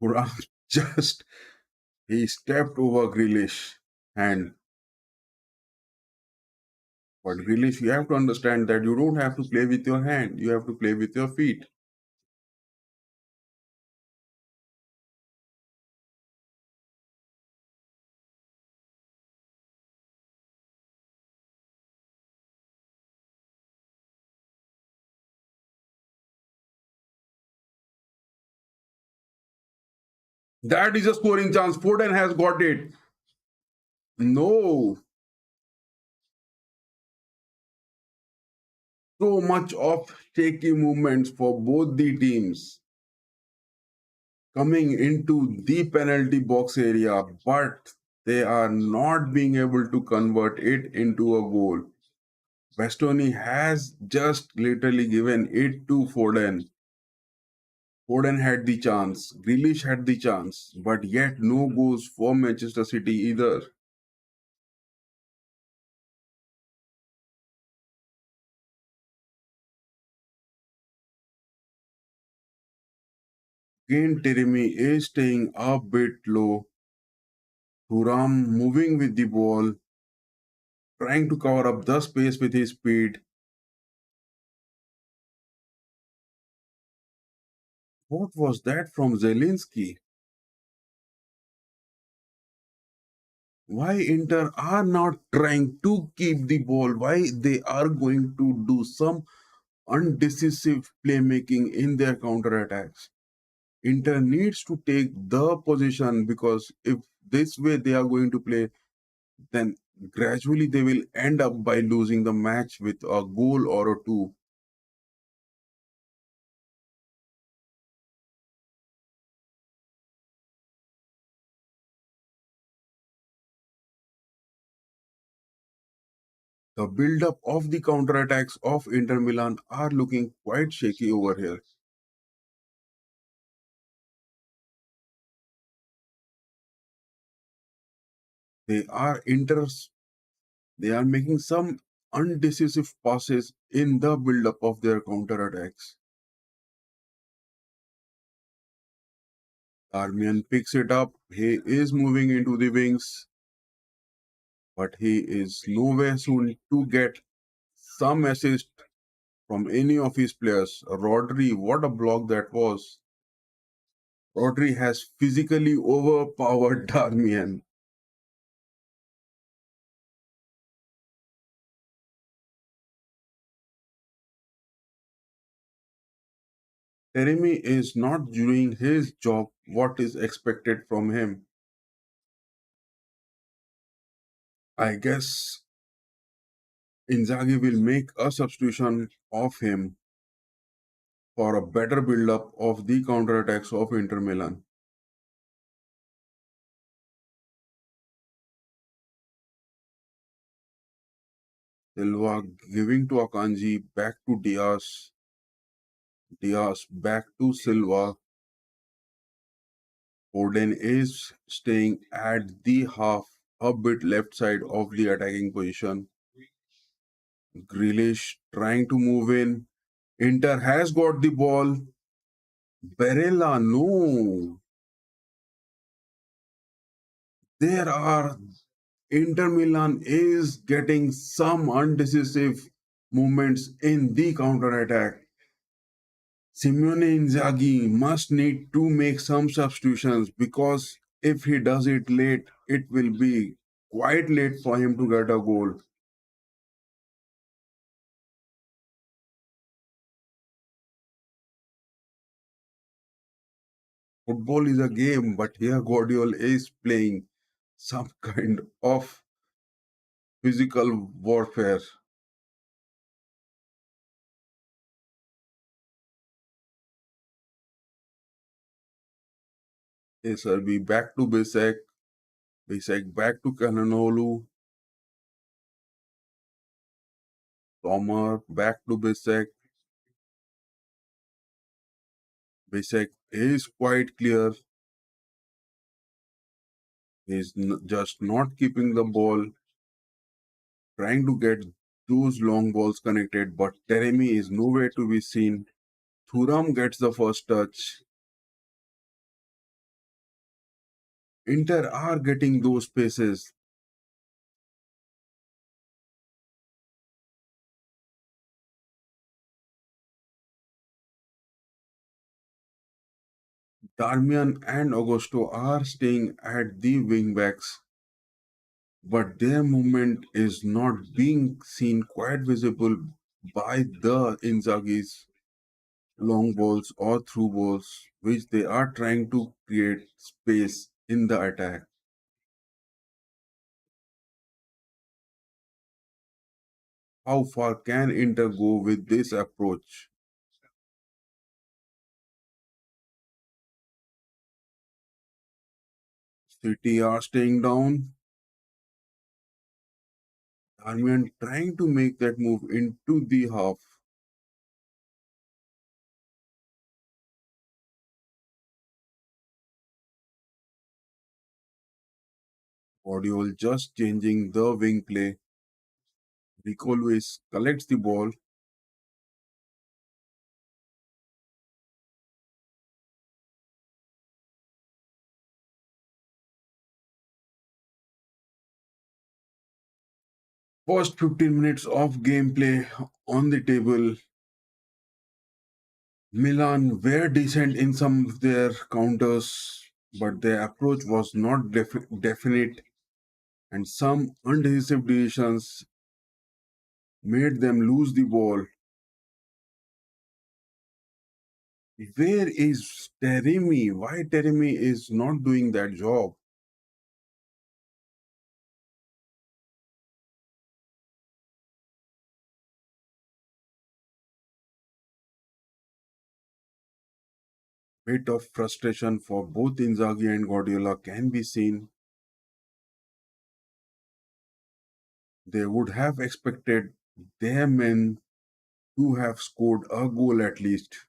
Quran just he stepped over Grealish and but Grealish, you have to understand that you don't have to play with your hand, you have to play with your feet. That is a scoring chance. Foden has got it. No, so much of shaky movements for both the teams coming into the penalty box area, but they are not being able to convert it into a goal. Bastoni has just literally given it to Foden. Foden had the chance, Grealish had the chance, but yet no goals for Manchester City either. Again, Teremi is staying a bit low. Thuram moving with the ball, trying to cover up the space with his speed. What was that from Zelinski? Why Inter are not trying to keep the ball? Why they are going to do some undecisive playmaking in their counter attacks? Inter needs to take the position because if this way they are going to play, then gradually they will end up by losing the match with a goal or a two. The build-up of the counter-attacks of Inter Milan are looking quite shaky over here. They are Inter's They are making some undecisive passes in the build-up of their counter-attacks. Armian picks it up. He is moving into the wings, but he is nowhere soon to get some assist from any of his players. Rodri, what a block that was. Rodri has physically overpowered Darmian. Teremi is not doing his job, what is expected from him. I guess Inzaghi will make a substitution of him for a better build-up of the counter-attacks of Inter Milan. Silva giving to Akanji, back to Diaz. Diaz back to Silva. Foden is staying at the half, a bit left side of the attacking position. Grealish trying to move in. Inter has got the ball. Barella, no. There are Inter Milan is getting some undecisive movements in the counter attack. Simeone Inzaghi must need to make some substitutions because if he does it late, it will be quite late for him to get a goal. Football is a game, but here Guardiola is playing some kind of physical warfare. Yes, sir. Be back to Bisek. Bisek back to Kananolu. Tomer back to Bisek. Bisek is quite clear. He's just not keeping the ball, trying to get those long balls connected, but Teremi is nowhere to be seen. Thuram gets the first touch. Inter are getting those spaces. Darmian and Augusto are staying at the wing backs, but their movement is not being seen quite visible by the Inzaghi's long balls or through balls, which they are trying to create space in the attack. How far can Inter go with this approach? City are staying down. Darmian trying to make that move into the half. Guardiola just changing the wing play. Rico Luis collects the ball. First 15 minutes of gameplay on the table. Milan were decent in some of their counters, but their approach was not definite, and some undecisive decisions made them lose the ball. Where is Teremi? Why Teremi is not doing that job? Bit of frustration for both Inzaghi and Guardiola can be seen. They would have expected their men to have scored a goal at least.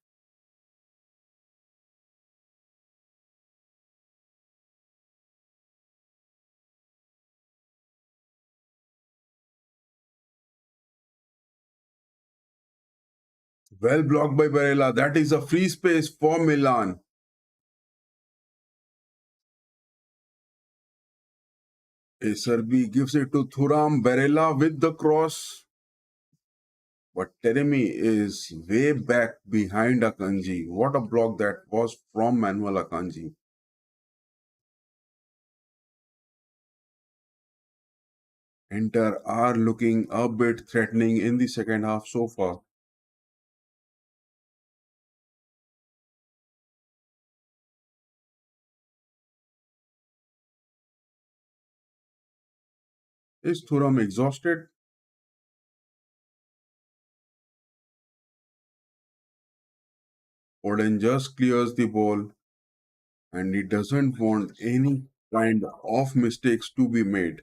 Well blocked by Barella. That is a free space for Milan. Serbi gives it to Thuram. Barella with the cross. But Teremi is way back behind Akanji. What a block that was from Manuel Akanji. Inter are looking a bit threatening in the second half so far. Is Thuram exhausted? Oden just clears the ball and he doesn't want any kind of mistakes to be made.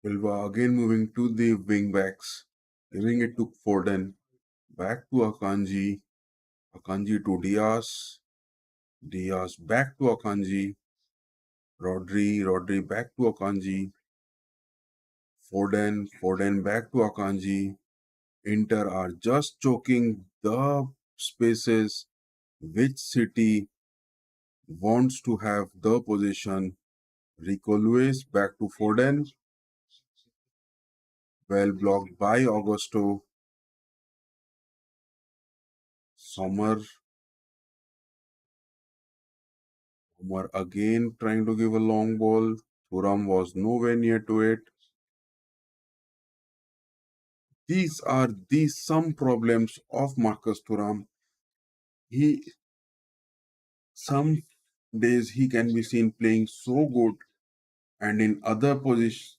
Silva again moving to the wing backs, giving it to Foden, back to Akanji. Akanji to Diaz. Diaz back to Akanji. Rodri back to Akanji. Foden back to Akanji. Inter are just choking the spaces which City wants to have the possession. Rico Lewis back to Foden. Well blocked by Augusto. Sommer. Sommer again trying to give a long ball. Thuram was nowhere near to it. These are the some problems of Marcus Thuram. He some days he can be seen playing so good, and in other positions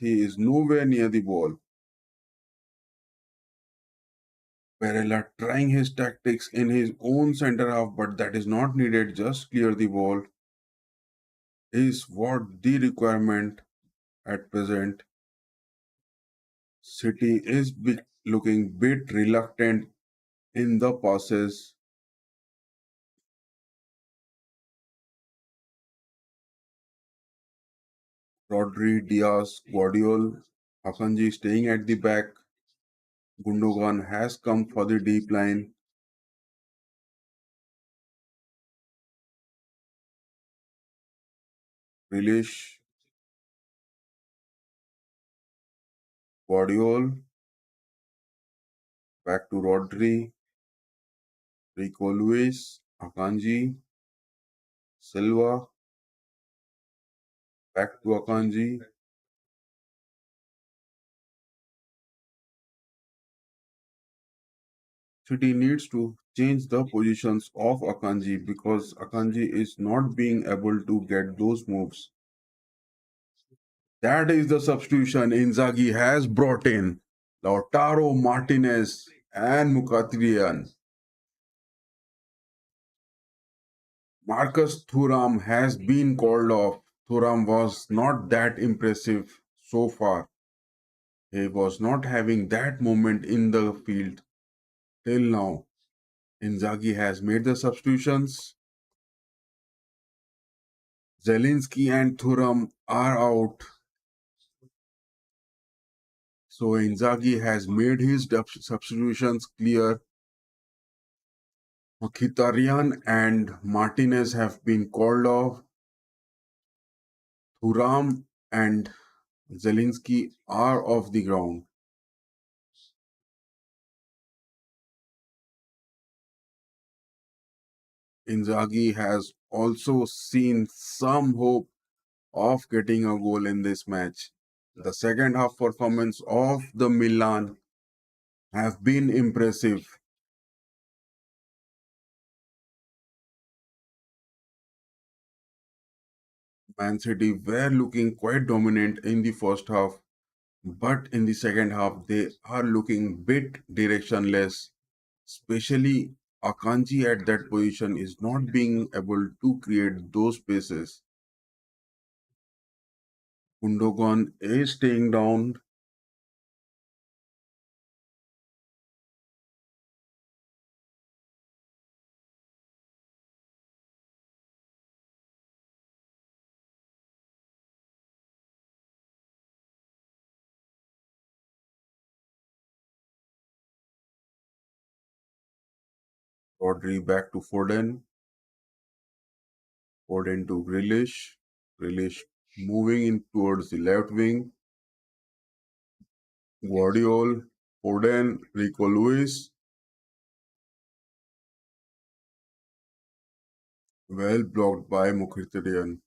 he is nowhere near the ball. Barella trying his tactics in his own center half, but that is not needed. Just clear the ball is what the requirement at present. City is looking bit reluctant in the passes. Rodri, Diaz, Guardiola, Akanji staying at the back. Gundogan has come for the deep line. Grealish, Guardiola, back to Rodri, Rico Lewis, Akanji, Silva, back to Akanji. City needs to change the positions of Akanji because Akanji is not being able to get those moves. That is the substitution Inzaghi has brought in. Lautaro Martinez and Mkhitaryan. Marcus Thuram has been called off. Thuram was not that impressive so far. He was not having that moment in the field till now. Inzaghi has made the substitutions. Zelinski and Thuram are out. So Inzaghi has made his substitutions clear. Mkhitaryan and Martinez have been called off. Thuram and Zelinski are off the ground. Inzaghi has also seen some hope of getting a goal in this match. The second half performance of the Milan have been impressive. Man City were looking quite dominant in the first half, but in the second half they are looking bit directionless. Especially Akanji at that position is not being able to create those spaces. Gundogan is staying down. Rodri back to Foden. Foden to Grealish. Grealish moving in towards the left wing. Guardiola, Foden, Rico Lewis. Well blocked by Mkhitaryan.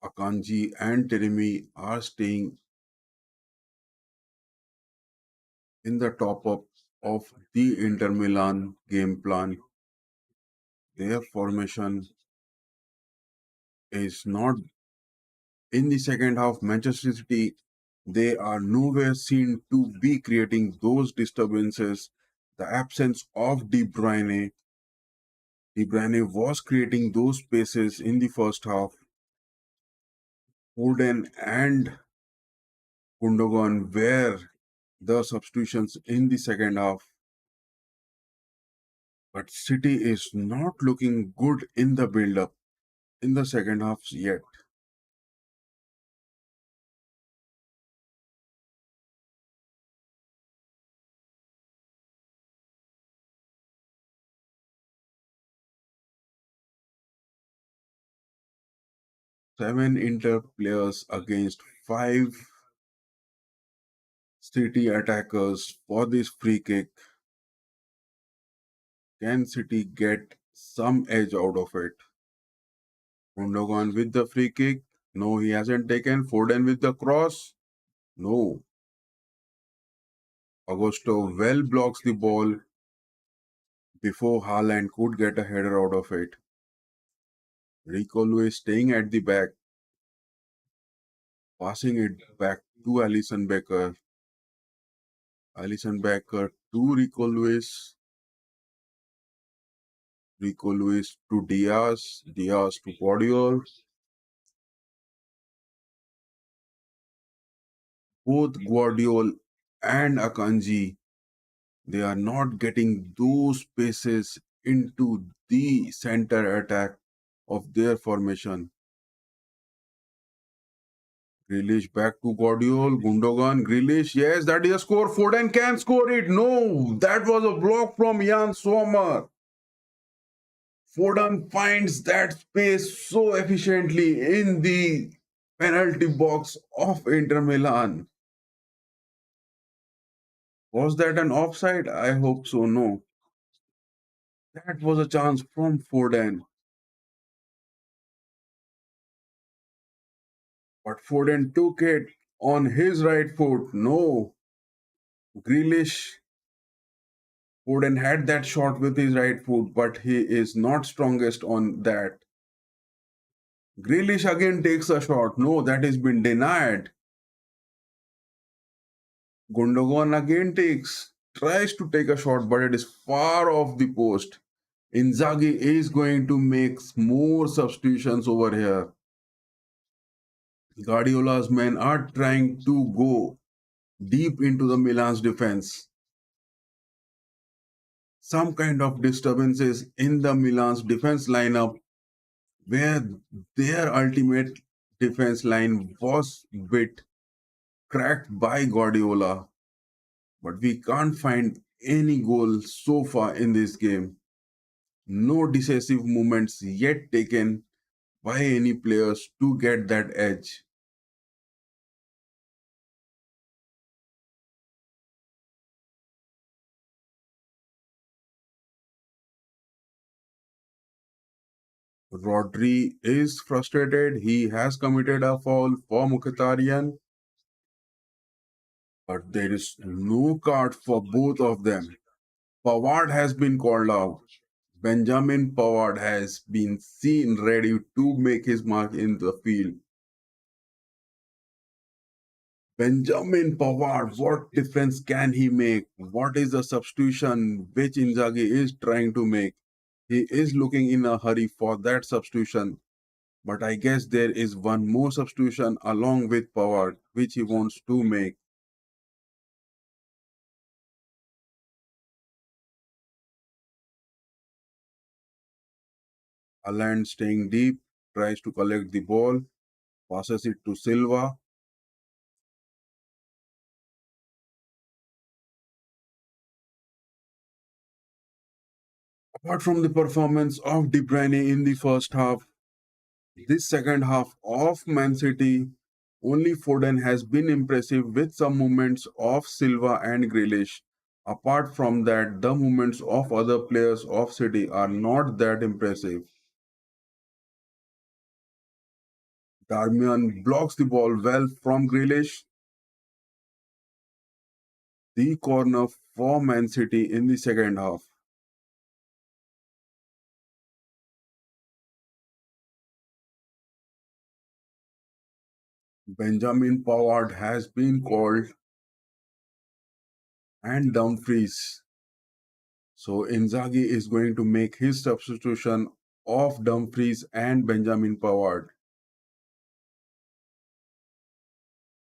Akanji and Teremi are staying in the top up of the Inter Milan game plan. Their formation is not in the second half. Manchester City, they are nowhere seen to be creating those disturbances. The absence of De Bruyne De Bruyne was creating those spaces in the first half. Foden and Gundogan were the substitutions in the second half. But City is not looking good in the build-up in the second half yet. 7 Inter players against 5 City attackers for this free kick. Can City get some edge out of it? Gundogan with the free kick. No, he hasn't taken. Foden with the cross. No. Augusto well blocks the ball before Haaland could get a header out of it. Rico Lewis staying at the back, passing it back to Alison Becker. Alison Becker to Rico Lewis. Rico Lewis to Diaz. Diaz to Guardiola. Both Guardiola and Akanji, they are not getting those spaces into the center attack of their formation. Grealish back to Guardiola, Gundogan, Grealish, yes, that is a score. Foden can score it. No, that was a block from Jan Sommer. Foden finds that space so efficiently in the penalty box of Inter Milan. Was that an offside? I hope so. No. That was a chance from Foden. But Foden took it on his right foot. No. Grealish, Foden had that shot with his right foot, but he is not strongest on that. Grealish again takes a shot. No, that has been denied. Gundogan again tries to take a shot, but it is far off the post. Inzaghi is going to make more substitutions over here. Guardiola's men are trying to go deep into the Milan's defense. Some kind of disturbances in the Milan's defense lineup where their ultimate defense line was bit cracked by Guardiola. But we can't find any goal so far in this game. No decisive movements yet taken by any players to get that edge. Rodri is frustrated. He has committed a foul for Mkhitaryan, but there is no card for both of them. Pavard has been called out. Benjamin Pavard has been seen ready to make his mark in the field. Benjamin Pavard, what difference can he make? What is the substitution which Inzaghi is trying to make? He is looking in a hurry for that substitution. But I guess there is one more substitution along with Pavard which he wants to make. Haaland staying deep, tries to collect the ball, passes it to Silva. Apart from the performance of De Bruyne in the first half, this second half of Man City, only Foden has been impressive with some movements of Silva and Grealish. Apart from that, the movements of other players of City are not that impressive. Darmian blocks the ball well from Grealish. The corner for Man City in the second half. Benjamin Pavard has been called and Dumfries. So Inzaghi is going to make his substitution of Dumfries and Benjamin Pavard.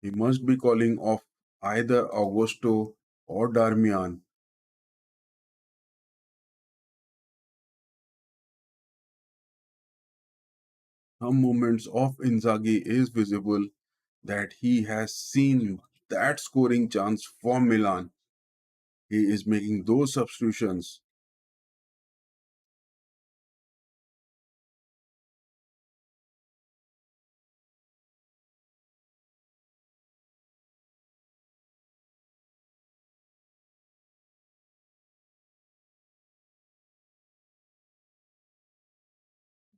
He must be calling off either Augusto or Darmian. Some moments of Inzaghi is visible that he has seen that scoring chance for Milan. He is making those substitutions.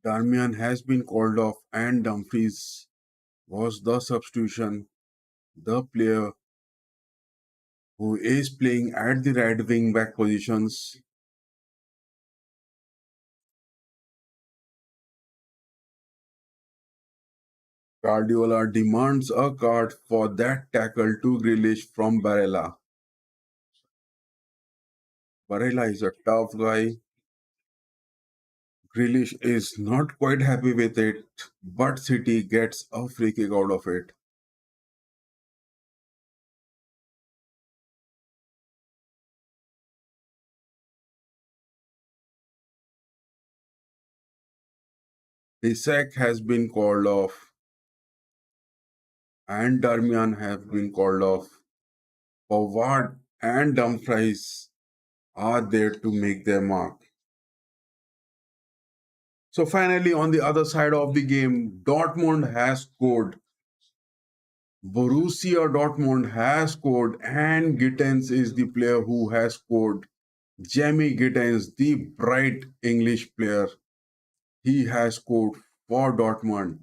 Darmian has been called off and Dumfries was the substitution, the player who is playing at the right wing back positions. Guardiola demands a card for that tackle to Grealish from Barella. Barella is a tough guy. Grealish is not quite happy with it, but City gets a free kick out of it. Isak has been called off and Darmian have been called off. Pavard and Dumfries are there to make their mark. So finally, on the other side of the game, Dortmund has scored. Borussia Dortmund has scored, and Gittens is the player who has scored. Jamie Gittens, the bright English player, he has scored for Dortmund.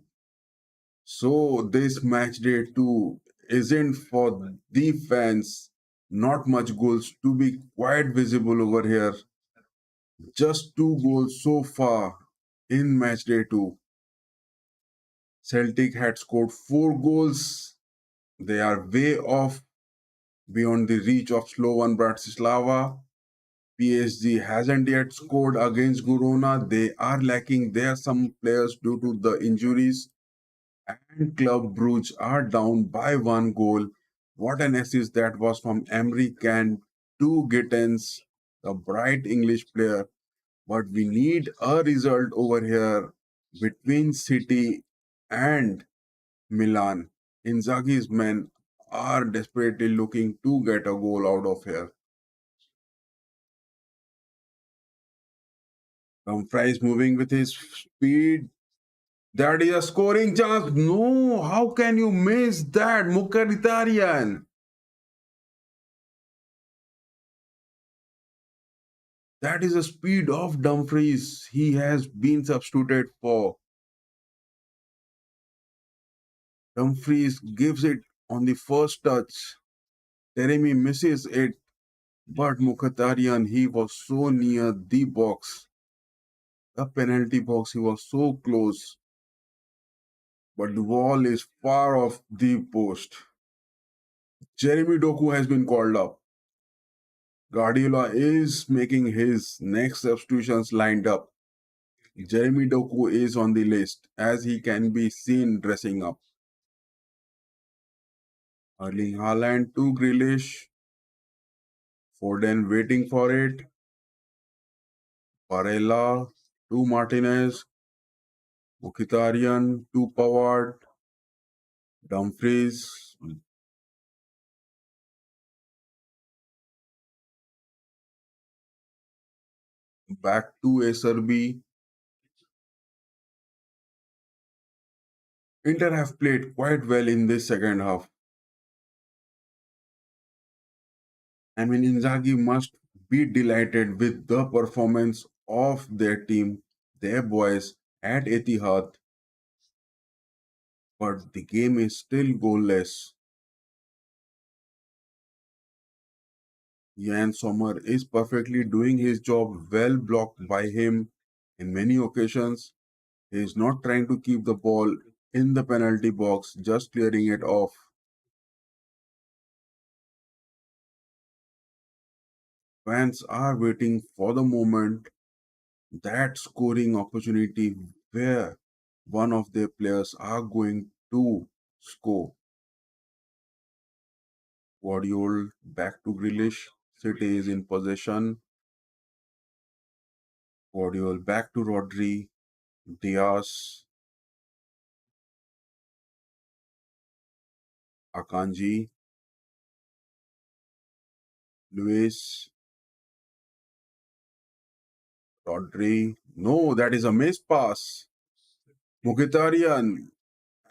So this match day 2 isn't for the fans. Not much goals to be quite visible over here. Just 2 goals so far in match day 2. Celtic had scored 4 goals. They are way off beyond the reach of Slovan Bratislava. PSG hasn't yet scored against Girona. They are lacking there some players due to the injuries. And Club Brugge are down by 1 goal. What an assist that was from Emery Can to Gittens, the bright English player. But we need a result over here between City and Milan. Inzaghi's men are desperately looking to get a goal out of here. Dumfries moving with his speed. That is a scoring chance. No, how can you miss that, Mukharitarian? That is the speed of Dumfries. He has been substituted for. Dumfries gives it on the first touch. Teremi misses it, but Mukhtarian, he was so near the box, the penalty box. He was so close, but the ball is far off the post. Jeremy Doku has been called up. Guardiola is making his next substitutions lined up. Jeremy Doku is on the list as he can be seen dressing up. Erling Haaland to Grealish. Foden waiting for it. Barella to Martinez. Mkhitaryan to Pavard. Dumfries back to SRB. Inter have played quite well in this second half. I mean, Inzaghi must be delighted with the performance of their team, their boys at Etihad, but the game is still goalless. Jan Sommer is perfectly doing his job, well blocked by him in many occasions. He is not trying to keep the ball in the penalty box, just clearing it off. Fans are waiting for the moment, that scoring opportunity where one of their players are going to score. Guardiola back to Grealish. City is in possession. Guardiola back to Rodri. Diaz. Akanji. Luis. Rodri. No, that is a missed pass. Mkhitaryan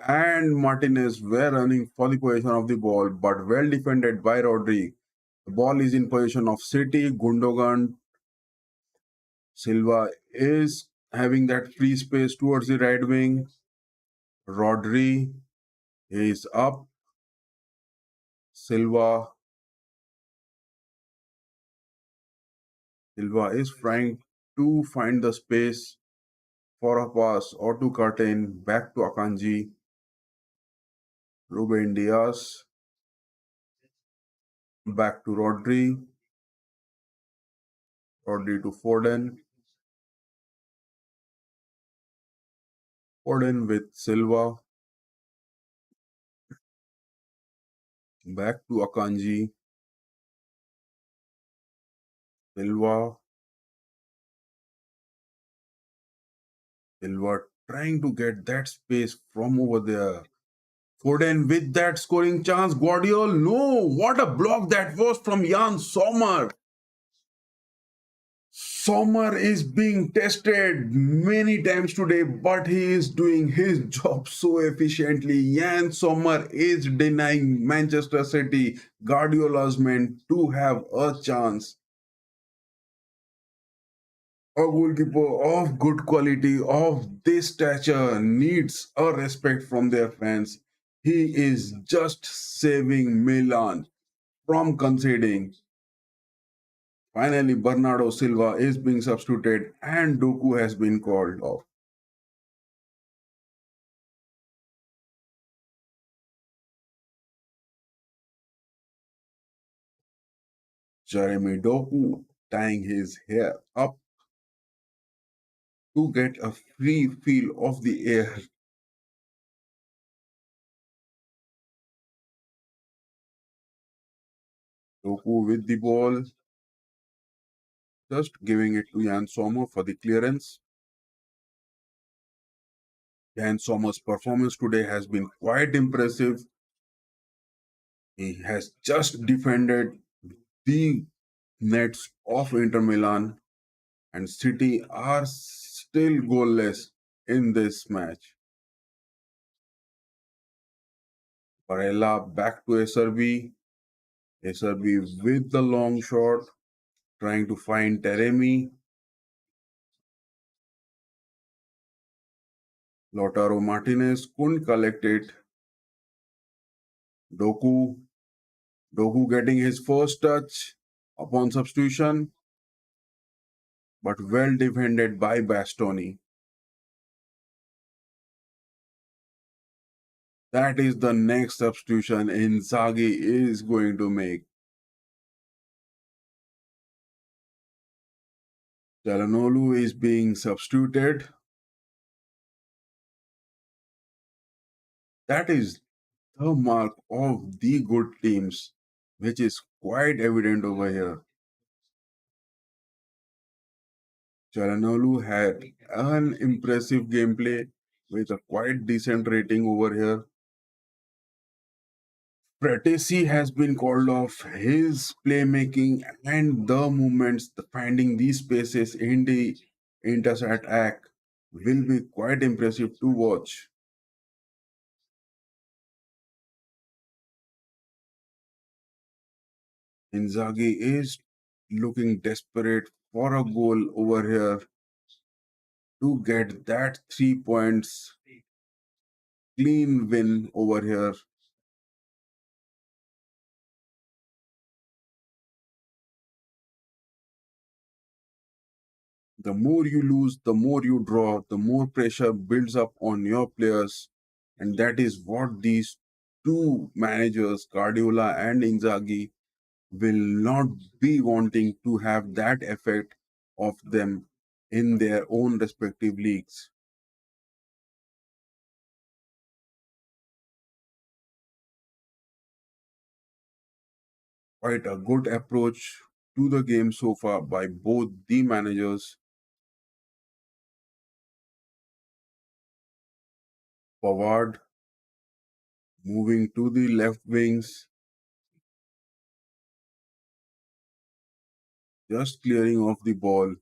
and Martinez were running for the position of the ball, but well defended by Rodri. The ball is in position of City. Gundogan Silva is having that free space towards the right wing. Rodri is up. Silva Silva is trying to find the space for a pass or to cut in back to Akanji. Ruben Diaz back to Rodri. Rodri to Foden. Foden with Silva. Back to Akanji. Silva. Silva trying to get that space from over there. Foden with that scoring chance. Guardiola, no, what a block that was from Jan Sommer. Sommer is being tested many times today, but he is doing his job so efficiently. Jan Sommer is denying Manchester City, Guardiola's men, to have a chance. A goalkeeper of good quality, of this stature, needs a respect from their fans. He is just saving Milan from conceding. Finally, Bernardo Silva is being substituted and Doku has been called off. Jeremy Doku tying his hair up to get a free feel of the air. Doku with the ball, just giving it to Jan Sommer for the clearance. Jan Sommer's performance today has been quite impressive. He has just defended the nets of Inter Milan, and City are still goalless in this match. Barella back to SRB. SRB with the long shot, trying to find Taremi. Lautaro Martinez couldn't collect it. Doku. Doku getting his first touch upon substitution, but well defended by Bastoni. That is the next substitution Inzaghi is going to make. Chalanolu is being substituted. That is the mark of the good teams, which is quite evident over here. Chalanolu had an impressive gameplay with a quite decent rating over here. Fratesi has been called off. His playmaking and the movements, the finding these spaces in the Inter's attack will be quite impressive to watch. Inzaghi is looking desperate for a goal over here to get that 3 points clean win over here. The more you lose, the more you draw, the more pressure builds up on your players. And that is what these two managers, Guardiola and Inzaghi, will not be wanting to have that effect of them in their own respective leagues. Quite a good approach to the game so far by both the managers. Forward, moving to the left wings, just clearing off the ball.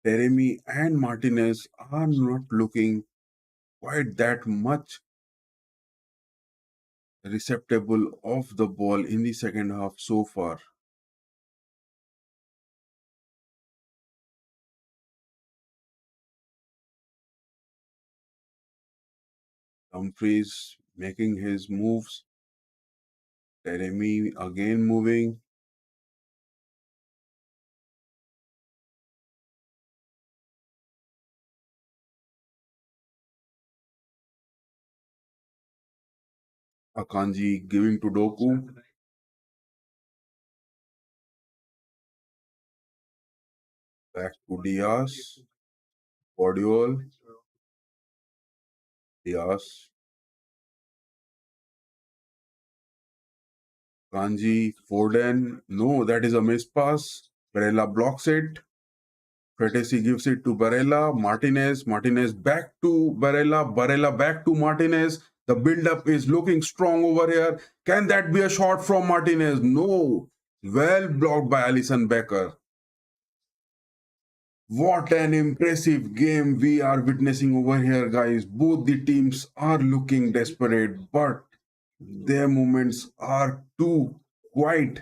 Teremi and Martinez are not looking quite that much receptible of the ball in the second half so far. Dumfries making his moves. Teremi again moving. Akanji giving to Doku. Back to Diaz. Guardiol. Diaz. Kanji. Foden. No, that is a missed pass. Barella blocks it. Fretesi gives it to Barella. Martinez. Martinez back to Barella. Barella back to Martinez. The build-up is looking strong over here. Can that be a shot from Martinez? No. Well blocked by Alison Becker. What an impressive game we are witnessing over here, guys. Both the teams are looking desperate, but their movements are too quite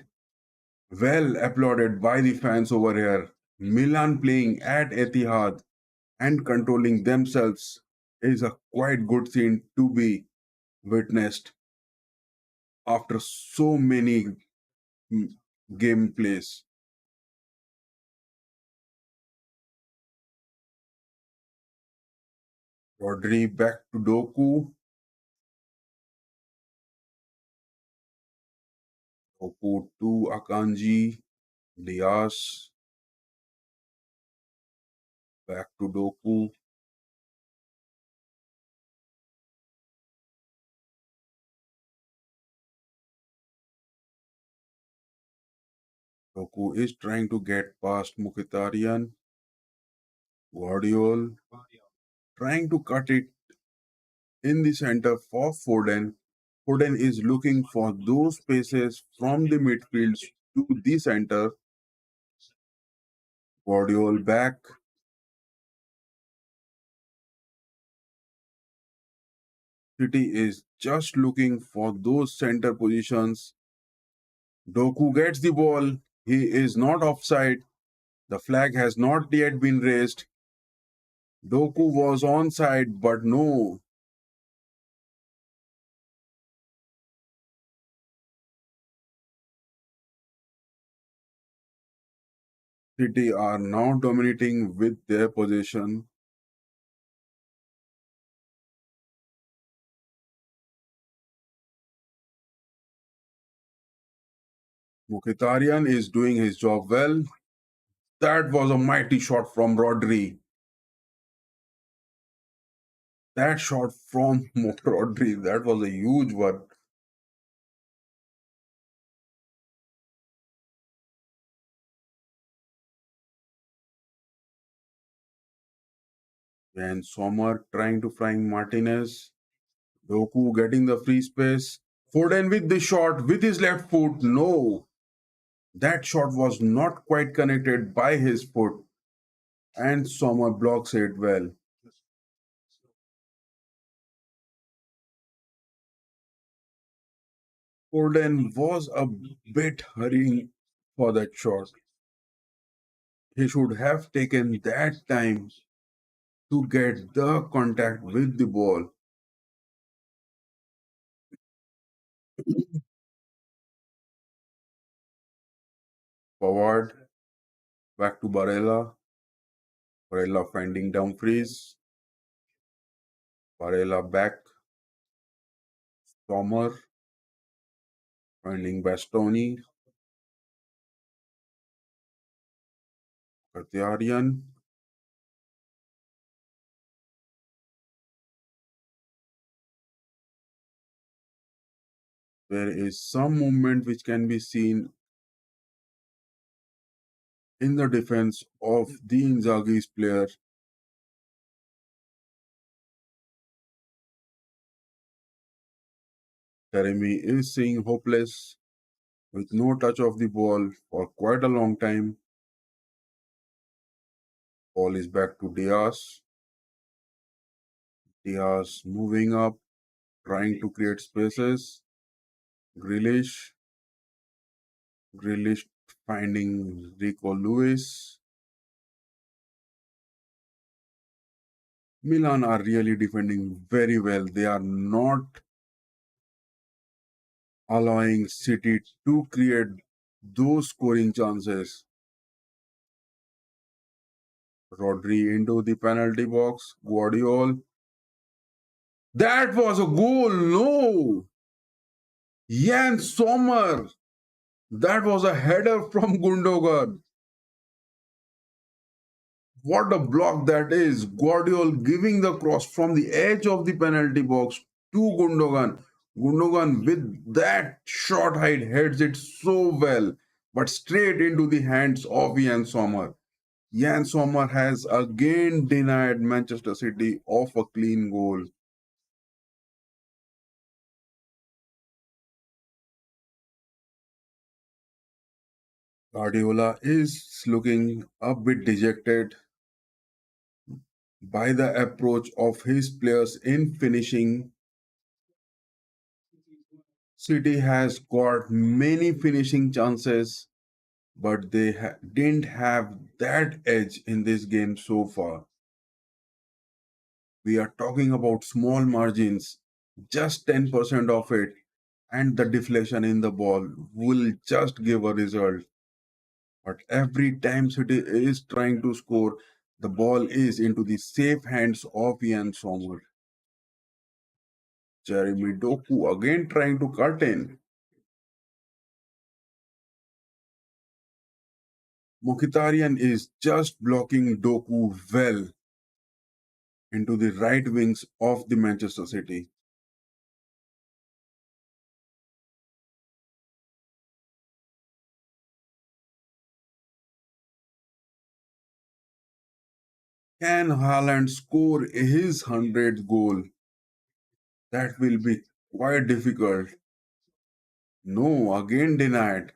well applauded by the fans over here. Milan playing at Etihad and controlling themselves is a quite good scene to be witnessed after so many mm, gameplays. Rodri back to Doku. Doku to Akanji. Diaz back to Doku. Doku is trying to get past Mkhitaryan. Guardiol trying to cut it in the center for Foden. Foden is looking for those spaces from the midfield to the center. Guardiol back. City is just looking for those center positions. Doku gets the ball. He is not offside. The flag has not yet been raised. Doku was onside, but no. City are now dominating with their possession. Mkhitaryan is doing his job well. That was a mighty shot from Rodri. That shot from Rodri, that was a huge one. And Sommer trying to find Martinez. Doku getting the free space. Foden with the shot with his left foot. No, that shot was not quite connected by his foot. And Sommer blocks it well. Foden was a bit hurrying for that shot. He should have taken that time to get the contact with the ball. Forward, back to Barella. Barella finding Dumfries. Barella back. Sommer finding Bastoni, Katyarian. There is some movement which can be seen in the defense of the Inzaghi's player. Taremi is seeing hopeless with no touch of the ball for quite a long time. Ball is back to Diaz. Diaz moving up, trying to create spaces. Grealish. Grealish finding Rico Lewis. Milan are really defending very well. They are not allowing City to create those scoring chances. Rodri into the penalty box. Guardiola. That was a goal. No. Jan Sommer. That was a header from Gundogan. What a block that is. Guardiola giving the cross from the edge of the penalty box to Gundogan. Gundogan with that short height heads it so well, but straight into the hands of Jan Sommer. Jan Sommer has again denied Manchester City of a clean goal. Guardiola is looking a bit dejected by the approach of his players in finishing. City has got many finishing chances, but they didn't have that edge in this game so far. We are talking about small margins, just 10% of it, and the deflection in the ball will just give a result. But every time City is trying to score, the ball is into the safe hands of Ian Sommer. Jeremy Doku again trying to cut in. Mkhitaryan is just blocking Doku well into the right wings of the Manchester City. Can Haaland score his 100th goal? That will be quite difficult. No, again denied.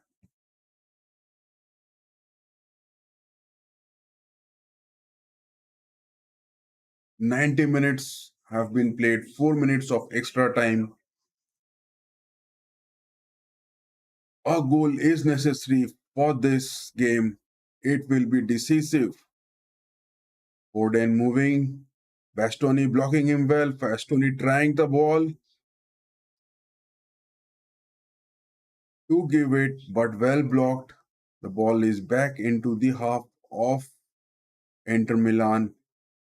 90 minutes have been played, 4 minutes of extra time. A goal is necessary for this game. It will be decisive. Foden moving. Bastoni blocking him well. Bastoni trying the ball to give it, but well blocked. The ball is back into the half of Inter Milan.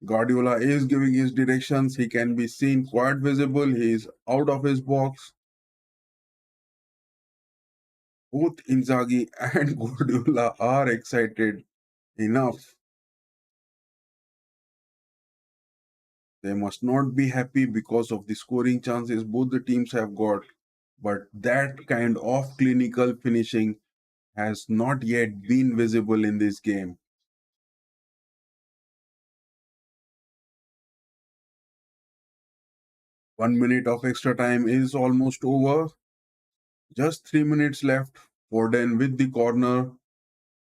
Guardiola is giving his directions. He can be seen quite visible. He is out of his box. Both Inzaghi and Guardiola are excited enough. They must not be happy because of the scoring chances both the teams have got. But that kind of clinical finishing has not yet been visible in this game. 1 minute of extra time is almost over. Just 3 minutes left. Foden with the corner,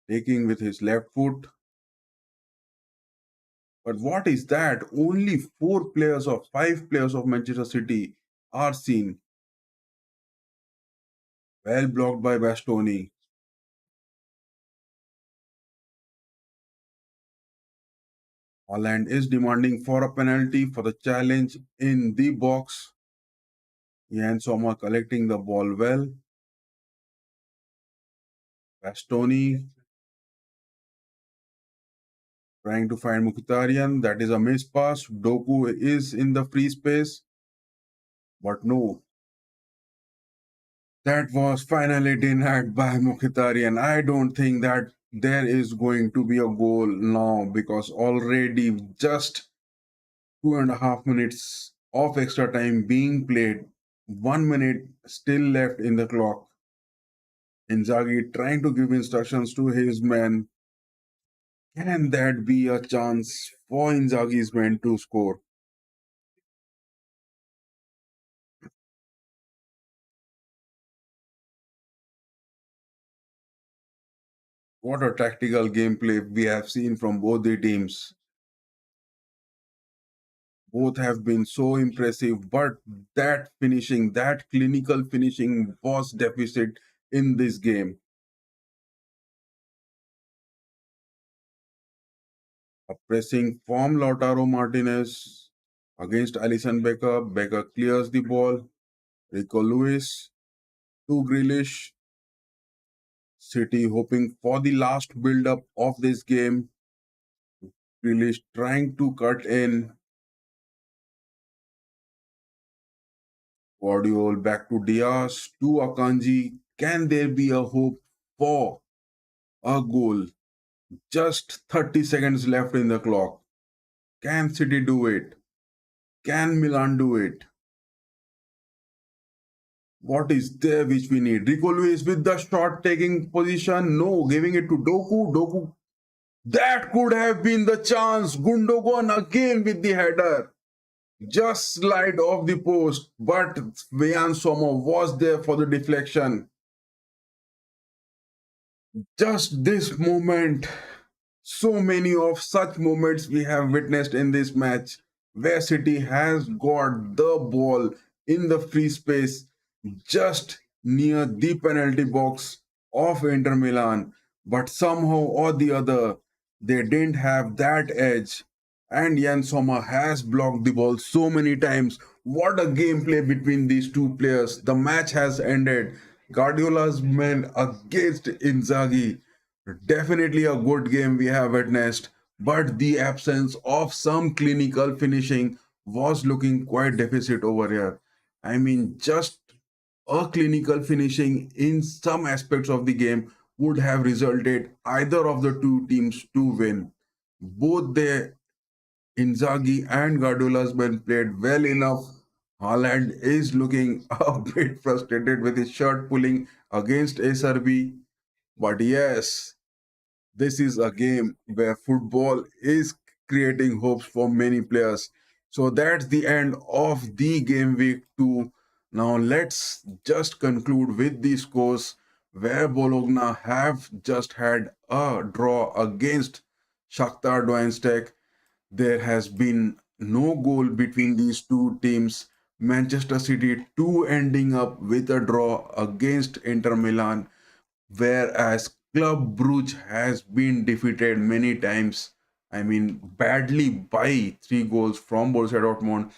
taking with his left foot. But what is that? Only 4 players or 5 players of Manchester City are seen. Well blocked by Bastoni. Holland is demanding for a penalty for the challenge in the box. Jan Sommer collecting the ball well. Bastoni trying to find Mkhitaryan. That is a missed pass. Doku is in the free space. But no. That was finally denied by Mkhitaryan. I don't think that there is going to be a goal now because already just 2.5 minutes of extra time being played, 1 minute still left in the clock. Inzaghi trying to give instructions to his men. Can that be a chance for Inzaghi's men to score? What a tactical gameplay we have seen from both the teams. Both have been so impressive, but that finishing, that clinical finishing was deficit in this game. A pressing from Lautaro Martinez against Alisson Becker. Becker clears the ball. Rico Lewis to Grealish. City hoping for the last build-up of this game. Grealish trying to cut in. Guardiola back to Diaz to Akanji. Can there be a hope for a goal? Just 30 seconds left in the clock. Can City do it? Can Milan do it? What is there which we need? Rico Lewis with the shot taking position. No, giving it to Doku. Doku. That could have been the chance. Gundogan again with the header. Just slide off the post. But Vian Sommer was there for the deflection. Just this moment. So many of such moments we have witnessed in this match where City has got the ball in the free space just near the penalty box of Inter Milan, but somehow or the other they didn't have that edge. And Jan Sommer has blocked the ball so many times. What a gameplay between these two players. The match has ended. Guardiola's men against Inzaghi. Definitely a good game we have witnessed, but the absence of some clinical finishing was looking quite deficit over here. I mean, just a clinical finishing in some aspects of the game would have resulted either of the two teams to win. Both the Inzaghi and Guardiola's men played well enough. Haaland is looking a bit frustrated with his shirt pulling against SRB. But yes, this is a game where football is creating hopes for many players. So that's the end of the game week 2. Now let's just conclude with the scores where Bologna have just had a draw against Shakhtar Donetsk. There has been no goal between these two teams. Manchester City 2 ending up with a draw against Inter Milan, whereas Club Brugge has been defeated many times. I mean, badly by 3 goals from Borussia Dortmund.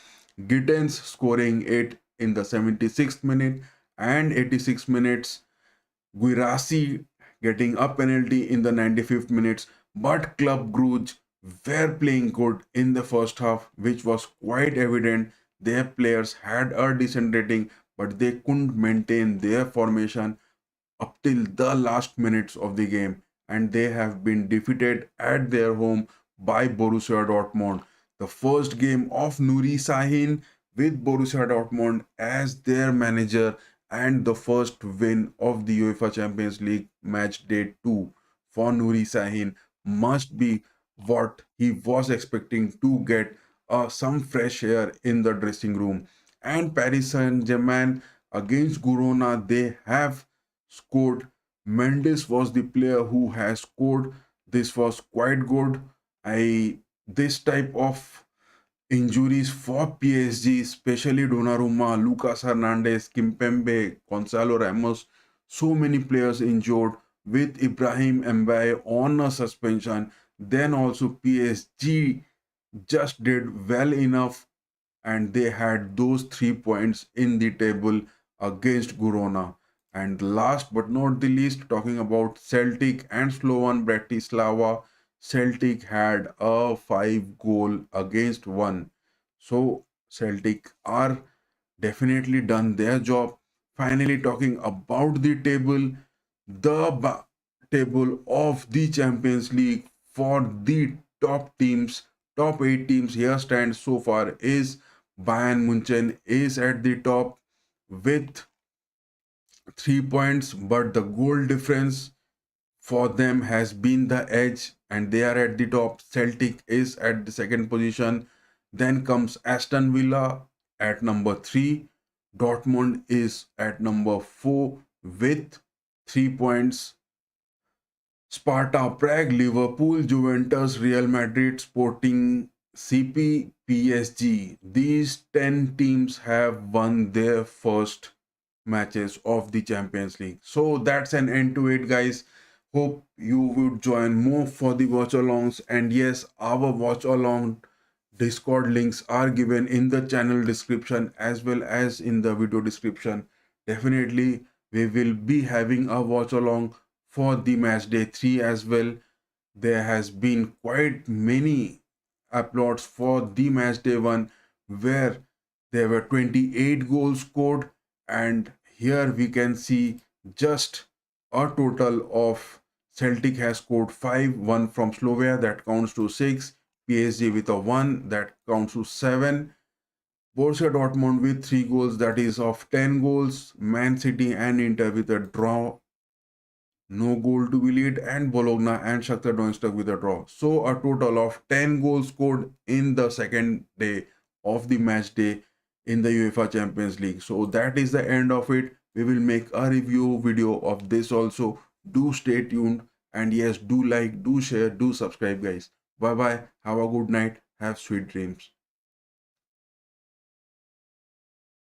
Gittens scoring it in the 76th minute and 86 minutes. Guirassi getting a penalty in the 95th minutes, but Club Brugge were playing good in the first half, which was quite evident. Their players had a decent rating, but they couldn't maintain their formation up till the last minutes of the game, and they have been defeated at their home by Borussia Dortmund. The first game of Nuri Sahin with Borussia Dortmund as their manager, and the first win of the UEFA Champions League match day 2 for Nuri Sahin must be what he was expecting to get some fresh air in the dressing room. And Paris Saint-Germain against Girona, they have scored. Mendes was the player who has scored. This was quite good. I This type of injuries for PSG, especially Donnarumma, Lucas Hernandez, Kimpembe, Gonzalo Ramos, so many players injured with Ibrahim Mbaye on a suspension. Then also PSG just did well enough and they had those 3 points in the table against Girona. And last but not the least, talking about Celtic and Slovan Bratislava, Celtic had a 5 goal against one. So Celtic are definitely done their job. finally talking about the table, table of the Champions League for the top teams, top 8 teams here stands so far is Bayern Munchen is at the top with 3 points, but the goal difference for them has been the edge and they are at the top. Celtic is at the second position. Then comes Aston Villa at number 3. Dortmund is at number 4 with 3 points. Sparta Prague, Liverpool, Juventus, Real Madrid, Sporting CP, PSG. These 10 teams have won their first matches of the Champions League. So that's an end to it, guys. Hope you would join more for the watch alongs. And yes, our watch along Discord links are given in the channel description as well as in the video description. Definitely, we will be having a watch along for the match day 3 as well. There has been quite many uploads for the match day 1 where there were 28 goals scored, and here we can see just a total of Celtic has scored 5, 1 from Slovenia that counts to 6, PSG with a 1 that counts to 7, Borussia Dortmund with 3 goals that is of 10 goals, Man City and Inter with a draw, no goal to be lead, and Bologna and Shakhtar Donetsk with a draw. So a total of 10 goals scored in the second day of the match day in the UEFA Champions League. So that is the end of it. We will make a review video of this also. Do stay tuned, and yes, do like, do share, do subscribe, guys. Bye bye. Have a good night. Have sweet dreams.